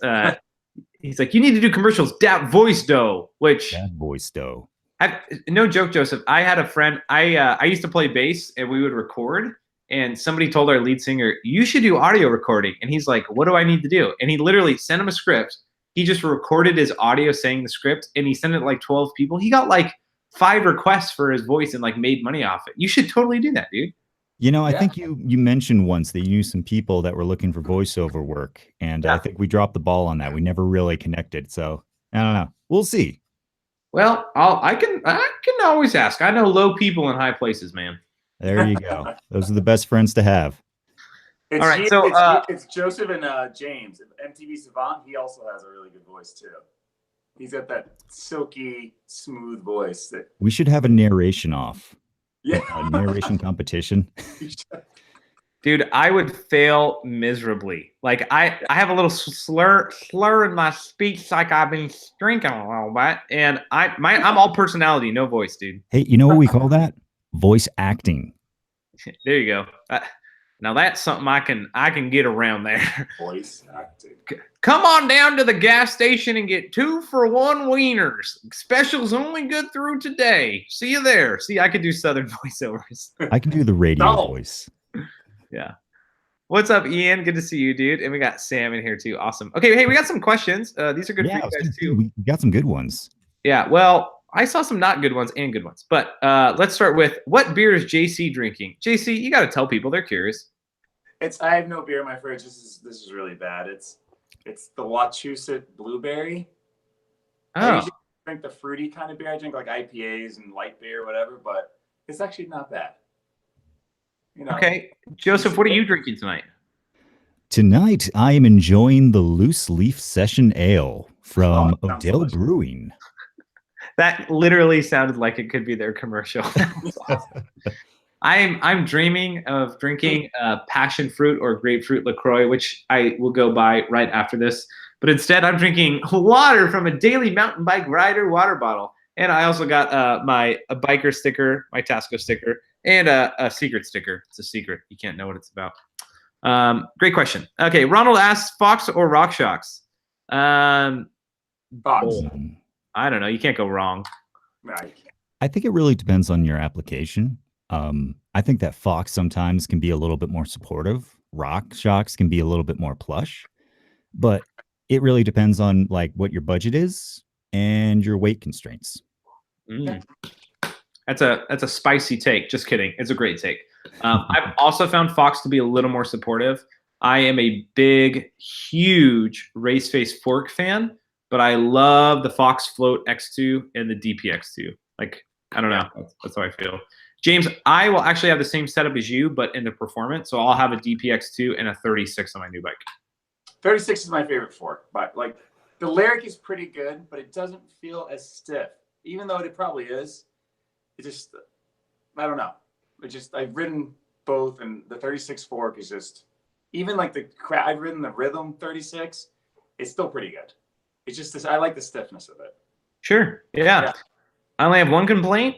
He's like, you need to do commercials. Dat voice dough, which that voice dough. No joke, Joseph. I had a friend. I used to play bass, and we would record. And somebody told our lead singer, you should do audio recording. And he's like, what do I need to do? And he literally sent him a script. He just recorded his audio saying the script, and he sent it to like 12 people. He got like 5 requests for his voice and like made money off it. You should totally do that, dude. I think you mentioned once that you knew some people that were looking for voiceover work. And I think we dropped the ball on that. We never really connected. So I don't know. We'll see. Well, I can always ask. I know low people in high places, man. There you go. Those are the best friends to have. All right, it's Joseph and James. MTB Savant, he also has a really good voice too. He's got that silky, smooth voice. We should have a narration off. Yeah. A narration competition. Dude, I would fail miserably. Like I have a little slur in my speech, like I've been drinking a little bit, and I'm all personality, no voice, dude. Hey, you know what we call that? Voice acting. There you go. Now that's something I can get around there. Voice acting. Come on down to the gas station and get 2 for $1 wieners. Specials only good through today. See you there. See, I could do Southern voiceovers. I can do the radio voice. Yeah. What's up, Ian? Good to see you, dude. And we got Sam in here too. Awesome. Okay, hey, we got some questions. These are good for you guys too. We got some good ones. Yeah, well, I saw some not good ones and good ones. But let's start with, what beer is JC drinking? JC, you got to tell people. They're curious. I have no beer in my fridge. This is really bad. It's the Wachusett Blueberry. Oh. drink the fruity kind of beer. I drink like IPAs and light beer or whatever, but it's actually not bad. You know. Okay, Joseph, what are you drinking tonight? Tonight, I am enjoying the Loose Leaf Session Ale from Oh, sounds Odell delicious. Brewing. That literally sounded like it could be their commercial. Awesome. I'm dreaming of drinking passion fruit or grapefruit LaCroix, which I will go buy right after this. But instead, I'm drinking water from a Daily Mountain Bike Rider water bottle. And I also got a biker sticker, my Tasco sticker, and a secret sticker. It's a secret. You can't know what it's about. Great question. Okay, Ronald asks, Fox or RockShox? Fox. I don't know. You can't go wrong. Right. I think it really depends on your application. I think that Fox sometimes can be a little bit more supportive. RockShox can be a little bit more plush, but it really depends on like what your budget is and your weight constraints. That's a spicy take. Just kidding. It's a great take. I've also found Fox to be a little more supportive. I am a big, huge Race Face Fork fan, but I love the Fox Float X2 and the DPX2. Like, I don't know. That's how I feel. James, I will actually have the same setup as you, but in the performance. So I'll have a DPX2 and a 36 on my new bike. 36 is my favorite fork, but like the Lyric is pretty good, but it doesn't feel as stiff, even though it probably is. It just, I don't know. I've ridden both, and the 36 fork is just, even like I've ridden the Rhythm 36. It's still pretty good. It's just this, I like the stiffness of it. Sure. Yeah. I only have one complaint,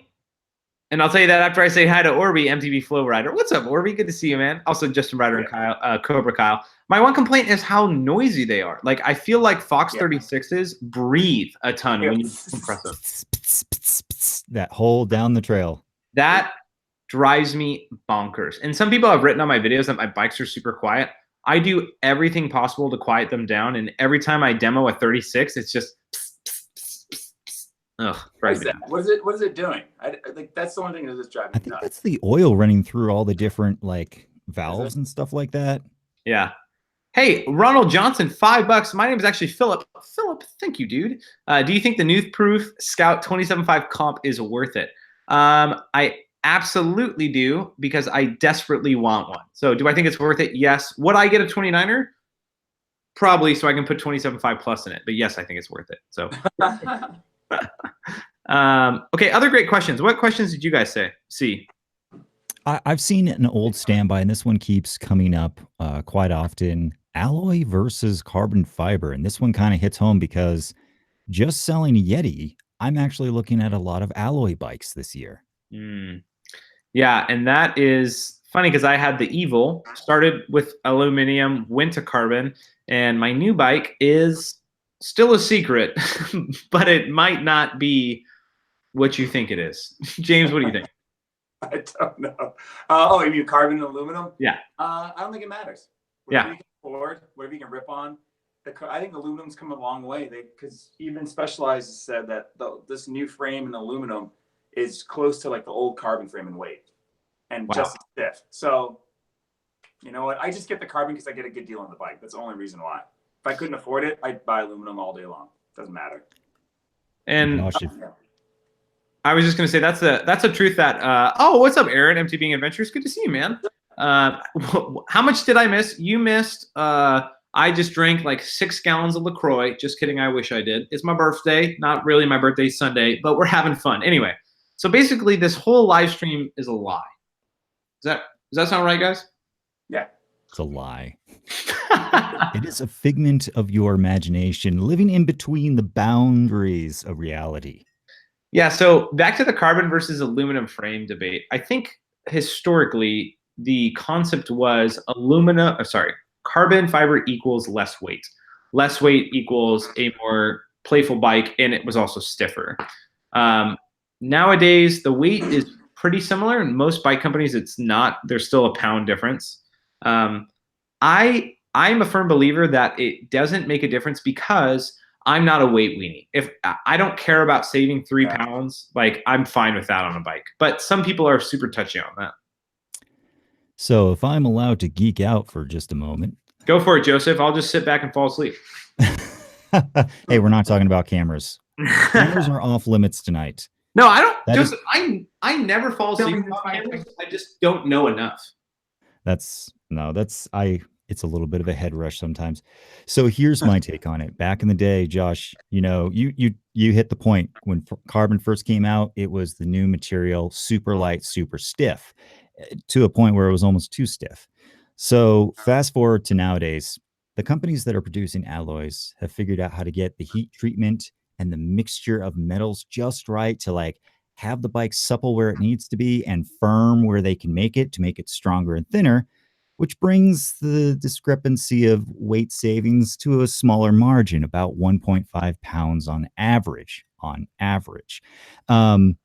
and I'll tell you that after I say hi to Orby, MTB Flow Rider. What's up, Orby? Good to see you, man. Also, Justin Ryder and Kyle, Cobra Kyle. My one complaint is how noisy they are. Like, I feel like Fox 36s breathe a ton when you compress them. That hole down the trail. That drives me bonkers. And some people have written on my videos that my bikes are super quiet. I do everything possible to quiet them down, and every time I demo a 36, it's just ugh. What is it doing? I like that's the one thing that's driving me I think nuts. that's the oil running through all the different like valves and stuff like that. Yeah. Hey, Ronald Johnson, $5. My name is actually Philip. Philip, thank you, dude. Do you think the Newth-proof Scout 27.5 comp is worth it? I absolutely do, because I desperately want one. So do I think it's worth it? Yes. Would I get a 29er? Probably, so I can put 27.5 plus in it. But yes, I think it's worth it. So okay, other great questions. What questions did you guys see? I've seen an old standby, and this one keeps coming up quite often. Alloy versus carbon fiber. And this one kind of hits home because just selling Yeti, I'm actually looking at a lot of alloy bikes this year. Yeah, and that is funny because I had the Evil, started with aluminum, went to carbon, and my new bike is still a secret, but it might not be what you think it is. James, what do you think? I don't know. Oh, you mean carbon and aluminum? Yeah. I don't think it matters. Whatever you can afford, whatever you can rip on. I think aluminum's come a long way. Because even Specialized said that this new frame in aluminum is close to like the old carbon frame in weight, and just as stiff. So, you know what? I just get the carbon because I get a good deal on the bike. That's the only reason why. If I couldn't afford it, I'd buy aluminum all day long. Doesn't matter. And I was just gonna say that's a truth that oh, what's up, Aaron? MTB Adventures, good to see you, man. How much did I miss? You missed. I just drank like 6 gallons of LaCroix. Just kidding. I wish I did. It's my birthday. Not really. My birthday's Sunday, but we're having fun anyway. So basically, this whole live stream is a lie. Does that sound right, guys? Yeah, it's a lie. It is a figment of your imagination, living in between the boundaries of reality. Yeah, so back to the carbon versus aluminum frame debate. I think historically the concept was carbon fiber equals less weight. Less weight equals a more playful bike, and it was also stiffer. Nowadays, the weight is pretty similar. In most bike companies, it's not. There's still a pound difference. I'm a firm believer that it doesn't make a difference because I'm not a weight weenie. If I don't care about saving 3 pounds, like I'm fine with that on a bike. But some people are super touchy on that. So if I'm allowed to geek out for just a moment. Go for it, Joseph. I'll just sit back and fall asleep. Hey, we're not talking about cameras. Cameras are off limits tonight. No, I don't. That is- Joseph, I never fall asleep without cameras. I just don't know enough. It's a little bit of a head rush sometimes. So here's my take on it. Back in the day, Josh, you hit the point when carbon first came out. It was the new material, super light, super stiff, to a point where it was almost too stiff. So fast forward to nowadays, the companies that are producing alloys have figured out how to get the heat treatment and the mixture of metals just right to like have the bike supple where it needs to be and firm where they can make it to make it stronger and thinner, which brings the discrepancy of weight savings to a smaller margin, about 1.5 pounds on average. Um,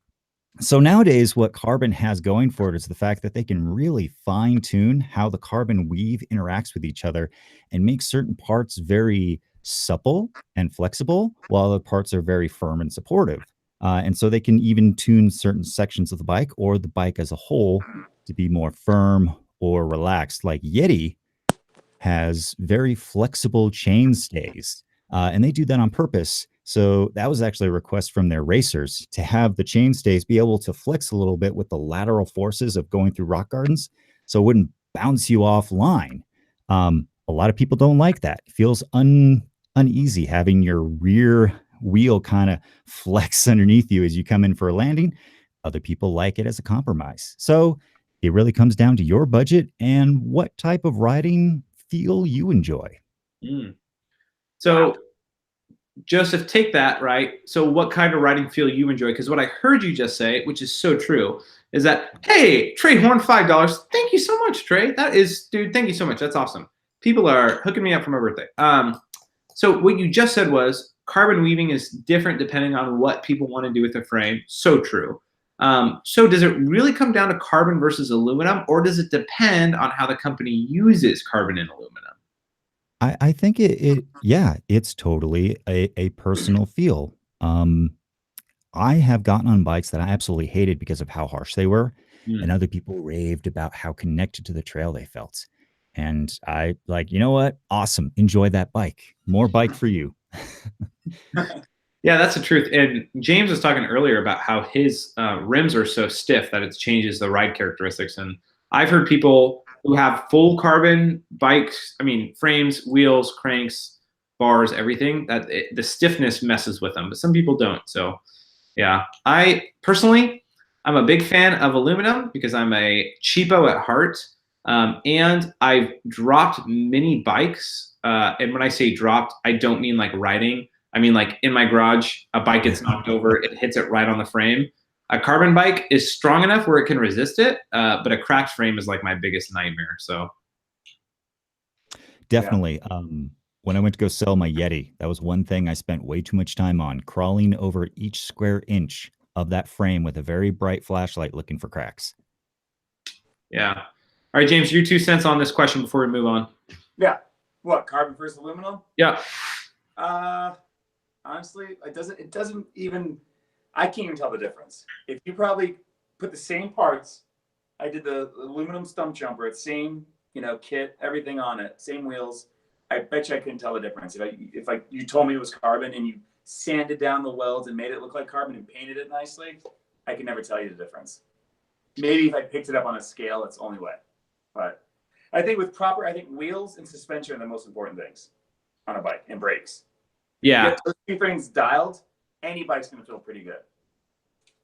so nowadays, what carbon has going for it is the fact that they can really fine tune how the carbon weave interacts with each other and make certain parts very supple and flexible, while other parts are very firm and supportive. And so they can even tune certain sections of the bike or the bike as a whole to be more firm or relaxed. Like Yeti has very flexible chain stays, and they do that on purpose. So that was actually a request from their racers to have the chain stays be able to flex a little bit with the lateral forces of going through rock gardens, so it wouldn't bounce you offline. A lot of people don't like that. It feels uneasy having your rear wheel kind of flex underneath you as you come in for a landing. Other people like it as a compromise. So it really comes down to your budget and what type of riding feel you enjoy. Mm. So, Joseph, take that, right? So what kind of riding feel you enjoy? Because what I heard you just say, which is so true, is that, hey, Trey Horn, $5. Thank you so much, Trey. That is, dude, thank you so much. That's awesome. People are hooking me up for my birthday. So what you just said was carbon weaving is different depending on what people want to do with the frame. So true. So does it really come down to carbon versus aluminum, or does it depend on how the company uses carbon and aluminum? I think it's totally a personal feel. I have gotten on bikes that I absolutely hated because of how harsh they were, and other people raved about how connected to the trail they felt. And I like, you know what? Awesome. Enjoy that bike. More bike for you. Yeah, that's the truth. And James was talking earlier about how his rims are so stiff that it changes the ride characteristics. And I've heard people who have full carbon bikes, frames, wheels, cranks, bars, everything, that the stiffness messes with them. But some people don't. So, yeah. I personally, I'm a big fan of aluminum because I'm a cheapo at heart. And I've dropped many bikes. And when I say dropped, I don't mean like riding. I mean, like in my garage, a bike gets knocked over, it hits it right on the frame. A carbon bike is strong enough where it can resist it, but a cracked frame is like my biggest nightmare. So, definitely. Yeah. When I went to go sell my Yeti, that was one thing I spent way too much time on, crawling over each square inch of that frame with a very bright flashlight looking for cracks. Yeah. All right, James, your 2 cents on this question before we move on. Yeah. What, carbon versus aluminum? Yeah. Honestly, it doesn't even, I can't even tell the difference. If you probably put the same parts, I did the aluminum Stumpjumper, it's same, kit, everything on it, same wheels. I bet you I couldn't tell the difference. If you told me it was carbon and you sanded down the welds and made it look like carbon and painted it nicely, I can never tell you the difference. Maybe if I picked it up on a scale, that's the only way. But I think wheels and suspension are the most important things on a bike, and brakes. Yeah. Get those 2 things dialed, any bike's going to feel pretty good.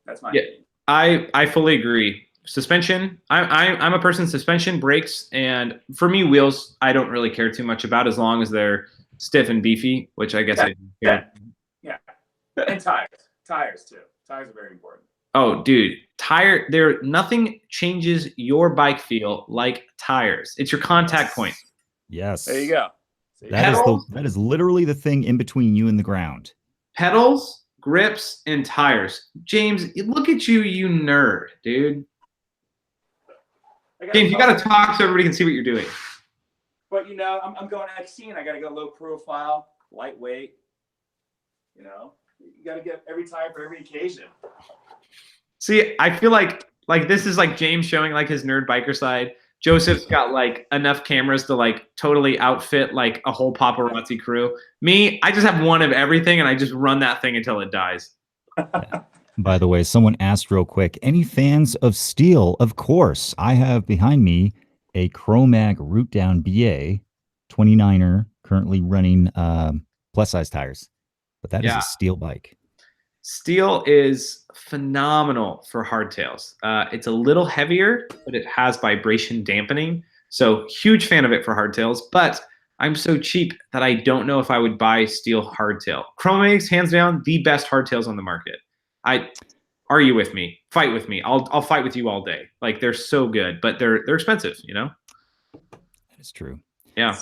That's my opinion. I fully agree. Suspension, I'm a person, suspension, brakes, and for me, wheels, I don't really care too much about as long as they're stiff and beefy, which I guess Yeah. And tires too. Tires are very important. Oh, dude, nothing changes your bike feel like tires. It's your contact point. Yes. There you go. That is literally the thing in between you and the ground. Pedals, grips, and tires. James, look at you, you nerd, dude. James, you got to talk so everybody can see what you're doing. But I'm going XC and I got to go low profile, lightweight. You got to get every tire for every occasion. See, I feel like this is like James showing like his nerd biker side. Joseph's got like enough cameras to like totally outfit like a whole paparazzi crew. Me, I just have one of everything and I just run that thing until it dies. By the way, someone asked real quick, any fans of steel? Of course. I have behind me a Chromag Root Down BA 29er currently running plus size tires. But that is a steel bike. Steel is phenomenal for hardtails. It's a little heavier, but it has vibration dampening. So huge fan of it for hardtails, but I'm so cheap that I don't know if I would buy steel hardtail. Chromags, hands down, the best hardtails on the market. Argue with me, fight with me. I'll fight with you all day. Like they're so good, but they're expensive, you know? That is true. Yeah.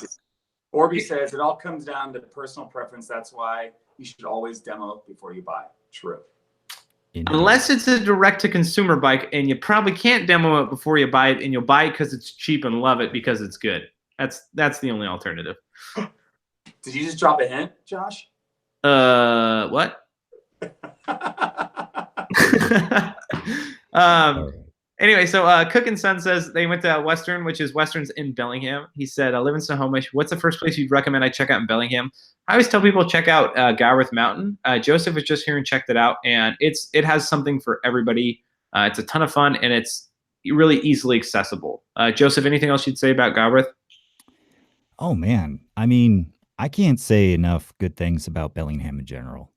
Orby says it all comes down to personal preference. That's why you should always demo before you buy. True. Unless it's a direct-to-consumer bike, and you probably can't demo it before you buy it, and you'll buy it because it's cheap and love it because it's good. That's the only alternative. Did you just drop a hint, Josh? What? Anyway, so Cook and Son says they went to Western, which is Western's in Bellingham. He said, I live in Snohomish. What's the first place you'd recommend I check out in Bellingham? I always tell people check out Gowerth Mountain. Joseph was just here and checked it out, and it has something for everybody. It's a ton of fun, and it's really easily accessible. Joseph, anything else you'd say about Gowerth? Oh, man. I mean, I can't say enough good things about Bellingham in general.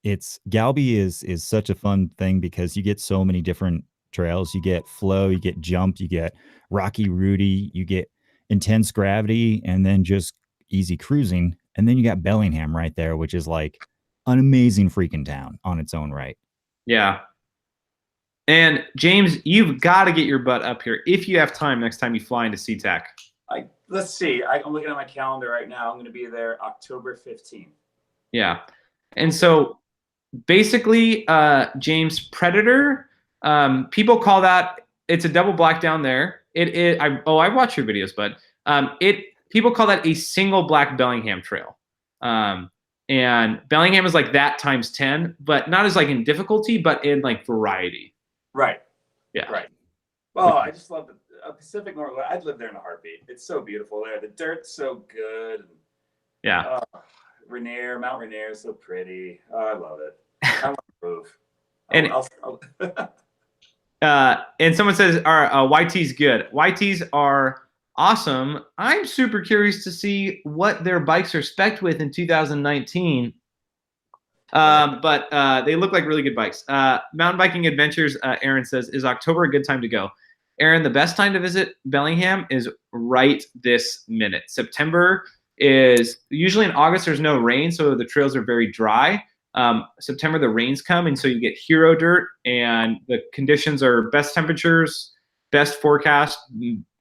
Galby is such a fun thing because you get so many different trails. You get flow, you get jump, you get rocky Rudy, you get intense gravity, and then just easy cruising. And then you got Bellingham right there, which is like an amazing freaking town on its own right. Yeah. And James, you've got to get your butt up here if you have time next time you fly into SeaTac. Let's see. I'm looking at my calendar right now. I'm going to be there October 15th. Yeah. And so basically, James, Predator, people call that, it's a double black down there. I watch your videos, but people call that a single black Bellingham trail. And Bellingham is like that times 10, but not as like in difficulty, but in like variety. Right. Yeah. Right. Well, I just love the Pacific Northwest. I'd live there in a heartbeat. It's so beautiful there. The dirt's so good. Yeah. Mount Rainier is so pretty. Oh, I love it. I want to move. And someone says our YT's good. YT's are awesome. I'm super curious to see what their bikes are spec'd with in 2019. But they look like really good bikes. Mountain Biking Adventures, Aaron says, is October a good time to go? Aaron, the best time to visit Bellingham is right this minute. September is usually in August, there's no rain, so the trails are very dry. September, the rains come, and so you get hero dirt, and the conditions are best temperatures, best forecast,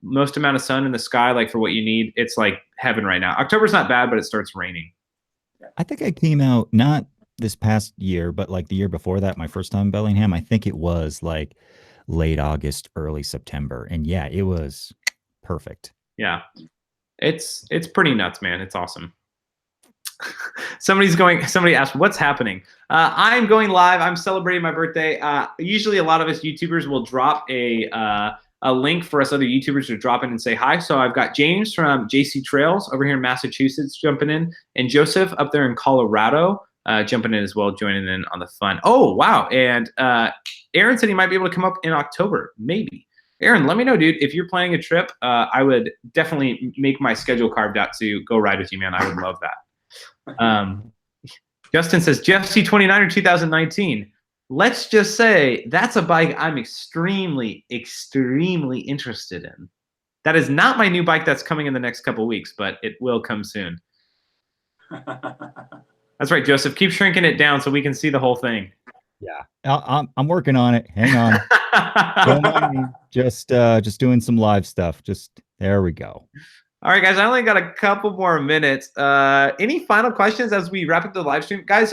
most amount of sun in the sky, like for what you need. It's like heaven right now. October's not bad, but it starts raining. I think I came out not this past year, but like the year before that, my first time in Bellingham. I think it was like late August, early September. And yeah, it was perfect. Yeah. It's pretty nuts, man. It's awesome. Somebody asked, what's happening? I'm going live. I'm celebrating my birthday. Usually a lot of us YouTubers will drop a link for us other YouTubers to drop in and say hi. So I've got James from JC Trails over here in Massachusetts jumping in, and Joseph up there in Colorado jumping in as well, joining in on the fun. Oh, wow. And Aaron said he might be able to come up in October, maybe. Aaron, let me know, dude. If you're planning a trip, I would definitely make my schedule carved out to go ride with you, man. I would love that. Justin says, GFC 29 or 2019. Let's just say that's a bike I'm extremely, extremely interested in. That is not my new bike that's coming in the next couple of weeks, but it will come soon. That's right, Joseph. Keep shrinking it down so we can see the whole thing. Yeah, I'm working on it. Hang on. Don't mind me. Just doing some live stuff. There we go. All right, guys, I only got a couple more minutes. Any final questions as we wrap up the live stream? Guys,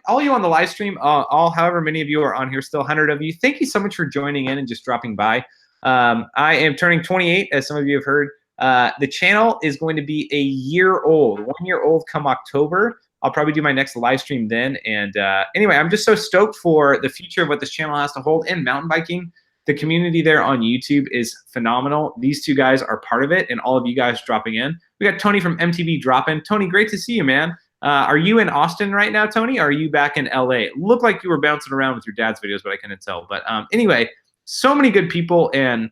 all you on the live stream, however many of you are on here, still 100 of you, thank you so much for joining in and just dropping by. I am turning 28, as some of you have heard. The channel is going to be a year old, 1 year old come October. I'll probably do my next live stream then. And anyway, I'm just so stoked for the future of what this channel has to hold in mountain biking. The community there on YouTube is phenomenal. These two guys are part of it, and all of you guys dropping in. We got Tony from MTB dropping. Tony, great to see you, man. Are you in Austin right now, Tony, or are you back in LA? It looked like you were bouncing around with your dad's videos, but I couldn't tell. But anyway, so many good people, and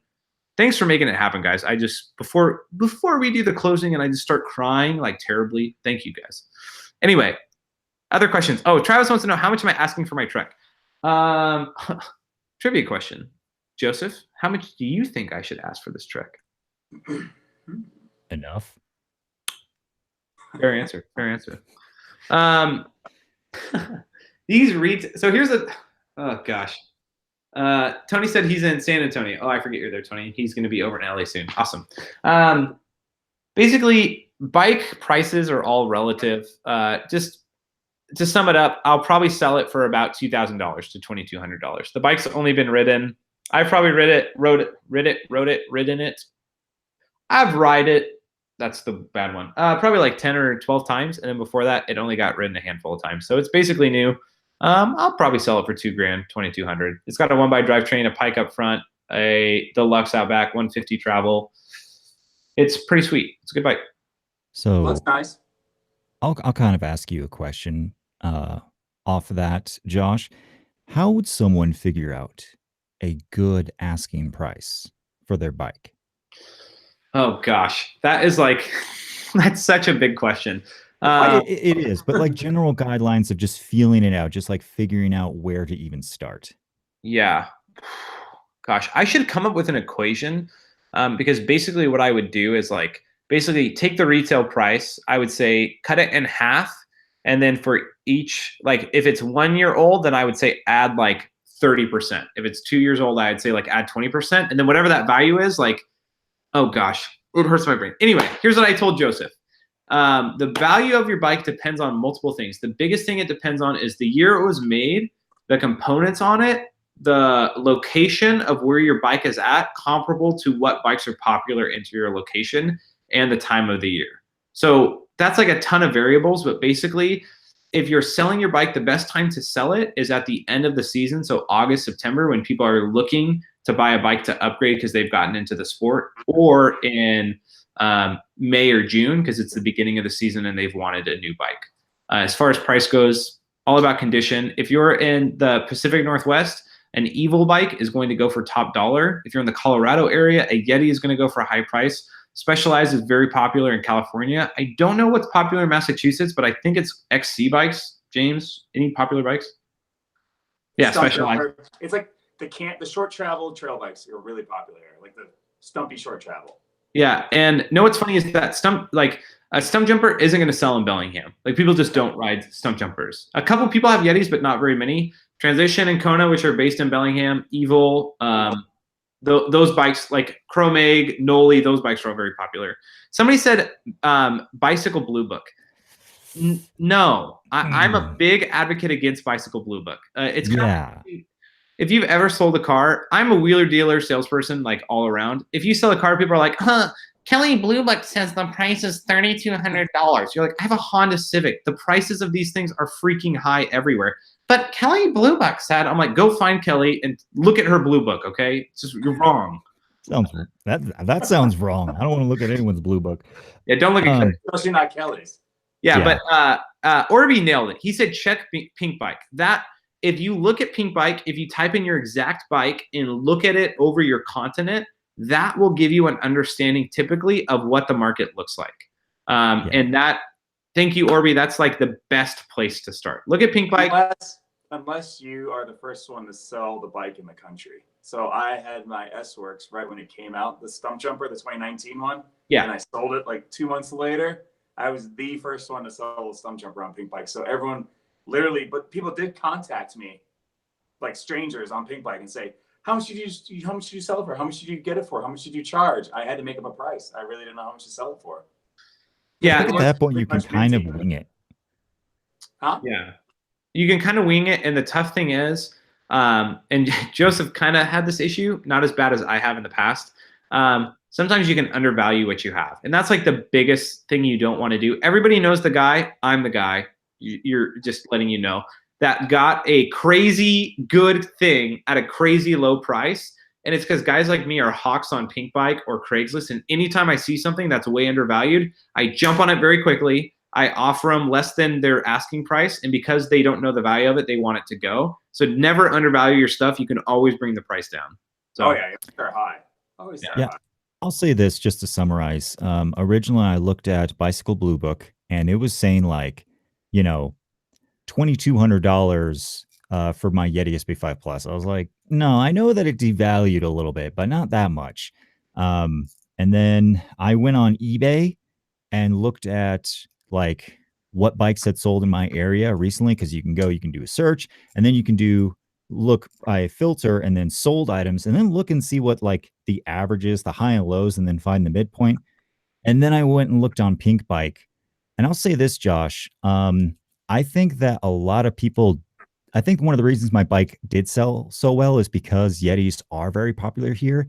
thanks for making it happen, guys. I just, before we do the closing and I just start crying like terribly, thank you guys. Anyway, other questions. Oh, Travis wants to know, how much am I asking for my truck? Trivia question. Joseph, how much do you think I should ask for this truck? Enough. Fair answer. Fair answer. So here's oh gosh. Tony said he's in San Antonio. Oh, I forget you're there, Tony. He's going to be over in LA soon. Awesome. Basically, bike prices are all relative. Just to sum it up, I'll probably sell it for about $2,000 to $2,200. The bike's only been ridden. I've probably ridden it. I've ride it. That's the bad one. Probably like 10 or 12 times. And then before that, it only got ridden a handful of times. So it's basically new. I'll probably sell it for $2,000, $2,200. It's got a 1x drivetrain, a Pike up front, a deluxe out back, 150 travel. It's pretty sweet. It's a good bike. So that's nice. I'll kind of ask you a question off of that, Josh. How would someone figure out a good asking price for their bike? Oh gosh, that is like, that's such a big question. It is, but like general guidelines of just feeling it out, just like figuring out where to even start. Yeah. Gosh, I should come up with an equation because basically what I would do is like, basically take the retail price, I would say cut it in half. And then for each, like if it's 1 year old, then I would say add like 30%. If it's 2 years old, I'd say like add 20%. And then whatever that value is, like, oh gosh, it hurts my brain. Anyway, here's what I told Joseph. The value of your bike depends on multiple things. The biggest thing it depends on is the year it was made, the components on it, the location of where your bike is at, comparable to what bikes are popular into your location, and the time of the year. So that's like a ton of variables, but basically, if you're selling your bike, the best time to sell it is at the end of the season. So August, September, when people are looking to buy a bike to upgrade because they've gotten into the sport, or in May or June because it's the beginning of the season and they've wanted a new bike. As far as price goes, all about condition. If you're in the Pacific Northwest, an Evil bike is going to go for top dollar. If you're in the Colorado area, a Yeti is going to go for a high price. Specialized is very popular in California. I don't know what's popular in Massachusetts, but I think it's XC bikes. James, any popular bikes? Yeah, Specialized. It's like the short travel trail bikes are really popular, like the stumpy short travel. Yeah, and know what's funny is that a Stumpjumper isn't going to sell in Bellingham. Like people just don't ride Stumpjumpers. A couple people have Yetis, but not very many. Transition and Kona, which are based in Bellingham, Evil, those bikes like Chrome Egg, Noli, those bikes are all very popular. Somebody said Bicycle Blue Book. No, I'm a big advocate against Bicycle Blue Book. It's kind of, if you've ever sold a car, I'm a wheeler dealer salesperson, like all around. If you sell a car, people are like, Kelly Blue Book says the price is $3,200. You're like, I have a Honda Civic. The prices of these things are freaking high everywhere. But Kelly Blue Book said, I'm like, go find Kelly and look at her Blue Book, okay? It's just, you're wrong. That sounds wrong. I don't want to look at anyone's Blue Book. Yeah, don't look at Kelly. Especially not Kelly's. Yeah, but Orby nailed it. He said, check Pink Bike. That, if you look at Pink Bike, if you type in your exact bike and look at it over your continent, that will give you an understanding typically of what the market looks like. And that, thank you, Orby. That's like the best place to start. Look at Pink Bike. Unless you are the first one to sell the bike in the country. So I had my S-Works right when it came out, the Stumpjumper, the 2019 one. Yeah. And I sold it like 2 months later. I was the first one to sell the Stumpjumper on Pink Bike. So everyone literally, but people did contact me, like strangers on Pink Bike, and say, how much did you sell it for? How much did you get it for? How much did you charge? I had to make up a price. I really didn't know how much to sell it for. Yeah. I think at that point, you can kind of wing it. Huh? Yeah. You can kind of wing it. And the tough thing is, and Joseph kind of had this issue, not as bad as I have in the past. Sometimes you can undervalue what you have. And that's like the biggest thing you don't want to do. Everybody knows the guy. I'm the guy. You're just letting you know that got a crazy good thing at a crazy low price. And it's because guys like me are hawks on Pink Bike or Craigslist. And anytime I see something that's way undervalued, I jump on it very quickly. I offer them less than their asking price. And because they don't know the value of it, they want it to go. So never undervalue your stuff. You can always bring the price down. So, oh, yeah. Start high. Always start high. I'll say this just to summarize. Originally, I looked at Bicycle Blue Book, and it was saying like, you know, $2,200 for my Yeti SB5 Plus. I was like, no, I know that it devalued a little bit, but not that much. And then I went on eBay and looked at like what bikes had sold in my area recently, because you can do a search, and then you can look by filter and then sold items, and then look and see what like the averages, the high and lows, and then find the midpoint. And then I went and looked on Pink Bike, and I'll say this, Josh, I think that a lot of people, I think one of the reasons my bike did sell so well is because Yetis are very popular here,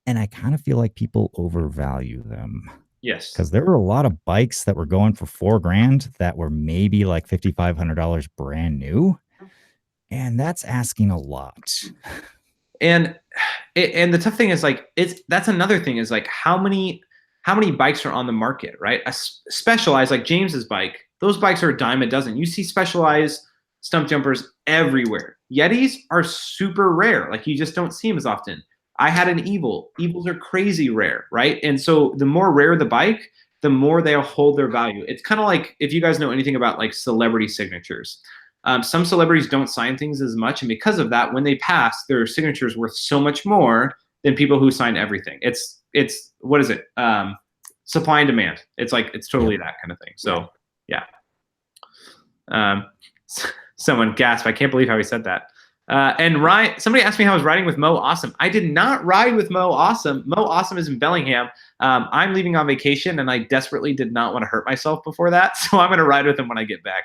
and I kind of feel like people overvalue them. yes. Because there were a lot of bikes that were going for $4,000 that were maybe like $5,500 brand new. And that's asking a lot. And the tough thing is like, that's another thing is like how many bikes are on the market, right? A Specialized, like James's bike, those bikes are a dime a dozen. You see Specialized Stumpjumpers everywhere. Yetis are super rare. Like you just don't see them as often. I had an Evil. Evils are crazy rare, right? And so the more rare the bike, the more they'll hold their value. It's kind of like if you guys know anything about like celebrity signatures. Some celebrities don't sign things as much, and because of that, when they pass, their signature is worth so much more than people who sign everything. It's what is it? Supply and demand. It's like it's totally that kind of thing. So yeah. Someone gasped. I can't believe how he said that. And Ryan, somebody asked me how I was riding with Mo Awesome. I did not ride with Mo Awesome. Mo Awesome is in Bellingham. I'm leaving on vacation, and I desperately did not want to hurt myself before that, so I'm going to ride with him when I get back.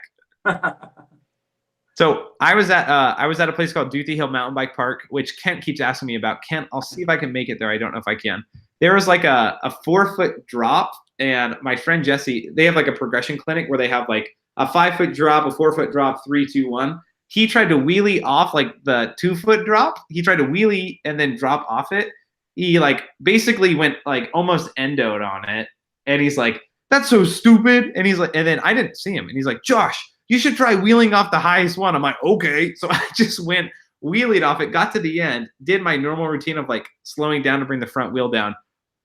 So I was at a place called Duthie Hill Mountain Bike Park, which Kent keeps asking me about. Kent, I'll see if I can make it there. I don't know if I can. There was like a 4-foot drop, and my friend Jesse, they have like a progression clinic where they have like a 5-foot drop, a 4-foot drop, 3, 2, 1. He tried to wheelie off like the 2-foot drop. He tried to wheelie and then drop off it. He like basically went like almost endoed on it, and he's like, "That's so stupid." And he's like, and then I didn't see him, and he's like, "Josh, you should try wheeling off the highest one." I'm like, okay. So I just went, wheelied off it, got to the end, did my normal routine of like slowing down to bring the front wheel down.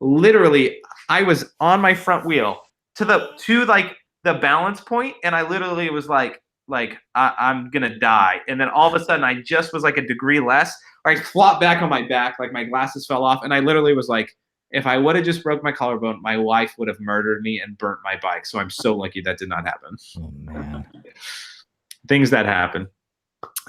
Literally, I was on my front wheel to like the balance point, and I literally was like I'm gonna die. And then all of a sudden, I just was like a degree less. Or I flopped back on my back, like my glasses fell off, and I literally was like, if I would have just broke my collarbone, my wife would have murdered me and burnt my bike. So I'm so lucky that did not happen. Oh man, things that happen.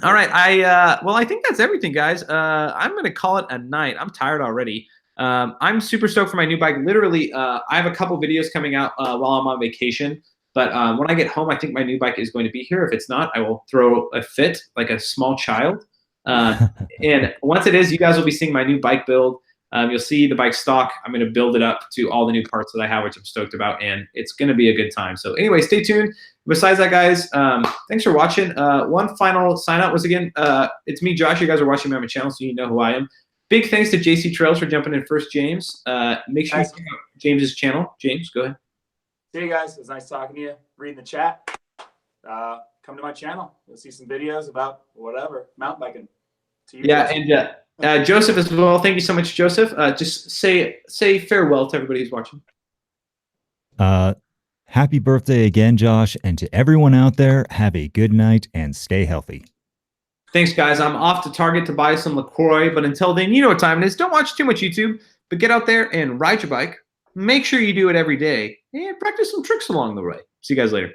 All right, well, I think that's everything, guys. I'm gonna call it a night. I'm tired already. I'm super stoked for my new bike. Literally, I have a couple videos coming out while I'm on vacation. But when I get home, I think my new bike is going to be here. If it's not, I will throw a fit like a small child. And once it is, you guys will be seeing my new bike build. You'll see the bike stock. I'm going to build it up to all the new parts that I have, which I'm stoked about, and it's going to be a good time. So anyway, stay tuned. Besides that, guys, thanks for watching. One final sign out was, again, it's me, Josh. You guys are watching me on my channel, so you know who I am. Big thanks to JC Trails for jumping in first, James. Make sure you check out James's channel. James, go ahead. See you guys. It was nice talking to you. Reading the chat. Come to my channel. You'll see some videos about whatever, mountain biking. Yeah, and Joseph as well. Thank you so much, Joseph. Just say farewell to everybody who's watching. Happy birthday again, Josh, and to everyone out there, have a good night and stay healthy. Thanks, guys. I'm off to Target to buy some LaCroix, but until then, you know what time it is. Don't watch too much YouTube, but get out there and ride your bike. Make sure you do it every day and practice some tricks along the way. See you guys later.